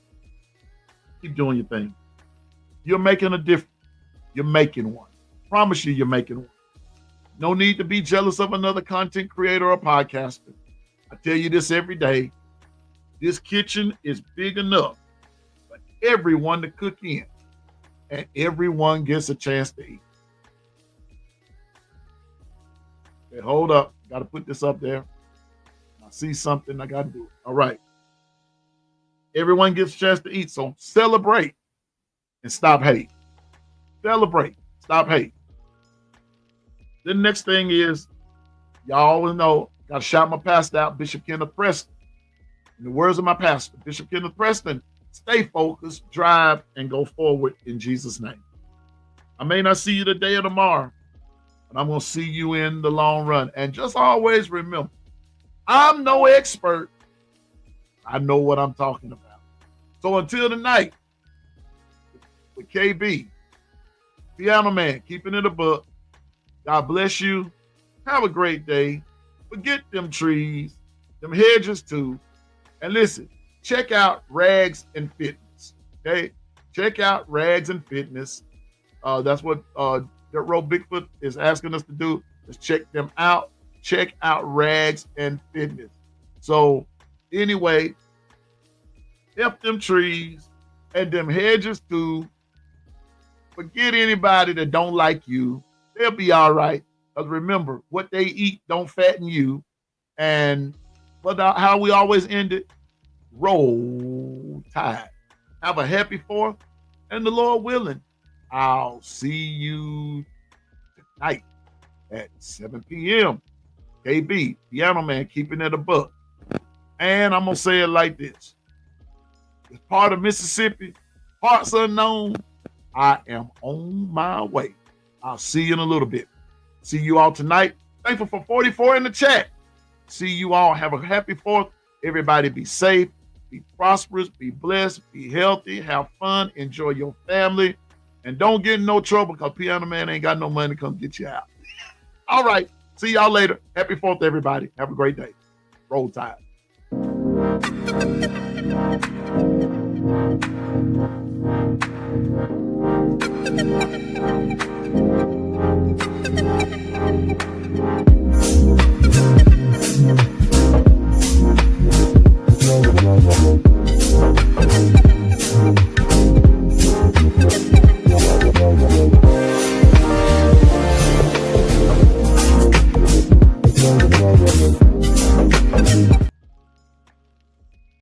Keep doing your thing. You're making a difference. You're making one. Promise you, you're making one. No need to be jealous of another content creator or podcaster. I tell you this every day. This kitchen is big enough for everyone to cook in, and everyone gets a chance to eat. Okay, hold up. Got to put this up there. I see something, I got to do it. All right. Everyone gets a chance to eat, so celebrate and stop hate. Celebrate, stop hate. The next thing is, y'all always know, got to shout my pastor out, Bishop Kenneth Preston. In the words of my pastor, Bishop Kenneth Preston, stay focused, drive, and go forward in Jesus' name. I may not see you today or tomorrow, but I'm going to see you in the long run. And just always remember, I'm no expert. I know what I'm talking about. So until tonight, with KB, Piano Man, keeping it a book. God bless you. Have a great day. Forget them trees, them hedges too. And listen, check out Rags and Fitness. Okay? Check out Rags and Fitness. That's what Dirt Road Bigfoot is asking us to do. Is check them out. Check out Rags and Fitness. So anyway, help them trees and them hedges too. Forget anybody that don't like you. They'll be all right. Because remember, what they eat don't fatten you. And how we always end it, roll tide. Have a happy 4th, and the Lord willing, I'll see you tonight at 7 p.m. KB, Piano Man, keeping it a buck. And I'm going to say it like this. It's part of Mississippi, parts unknown. I am on my way. I'll see you in a little bit. See you all tonight. Thankful for 44 in the chat. See you all. Have a happy 4th. Everybody be safe, be prosperous, be blessed, be healthy, have fun, enjoy your family, and don't get in no trouble because Piano Man ain't got no money to come get you out. All right. See y'all later. Happy 4th, everybody. Have a great day. Roll Tide.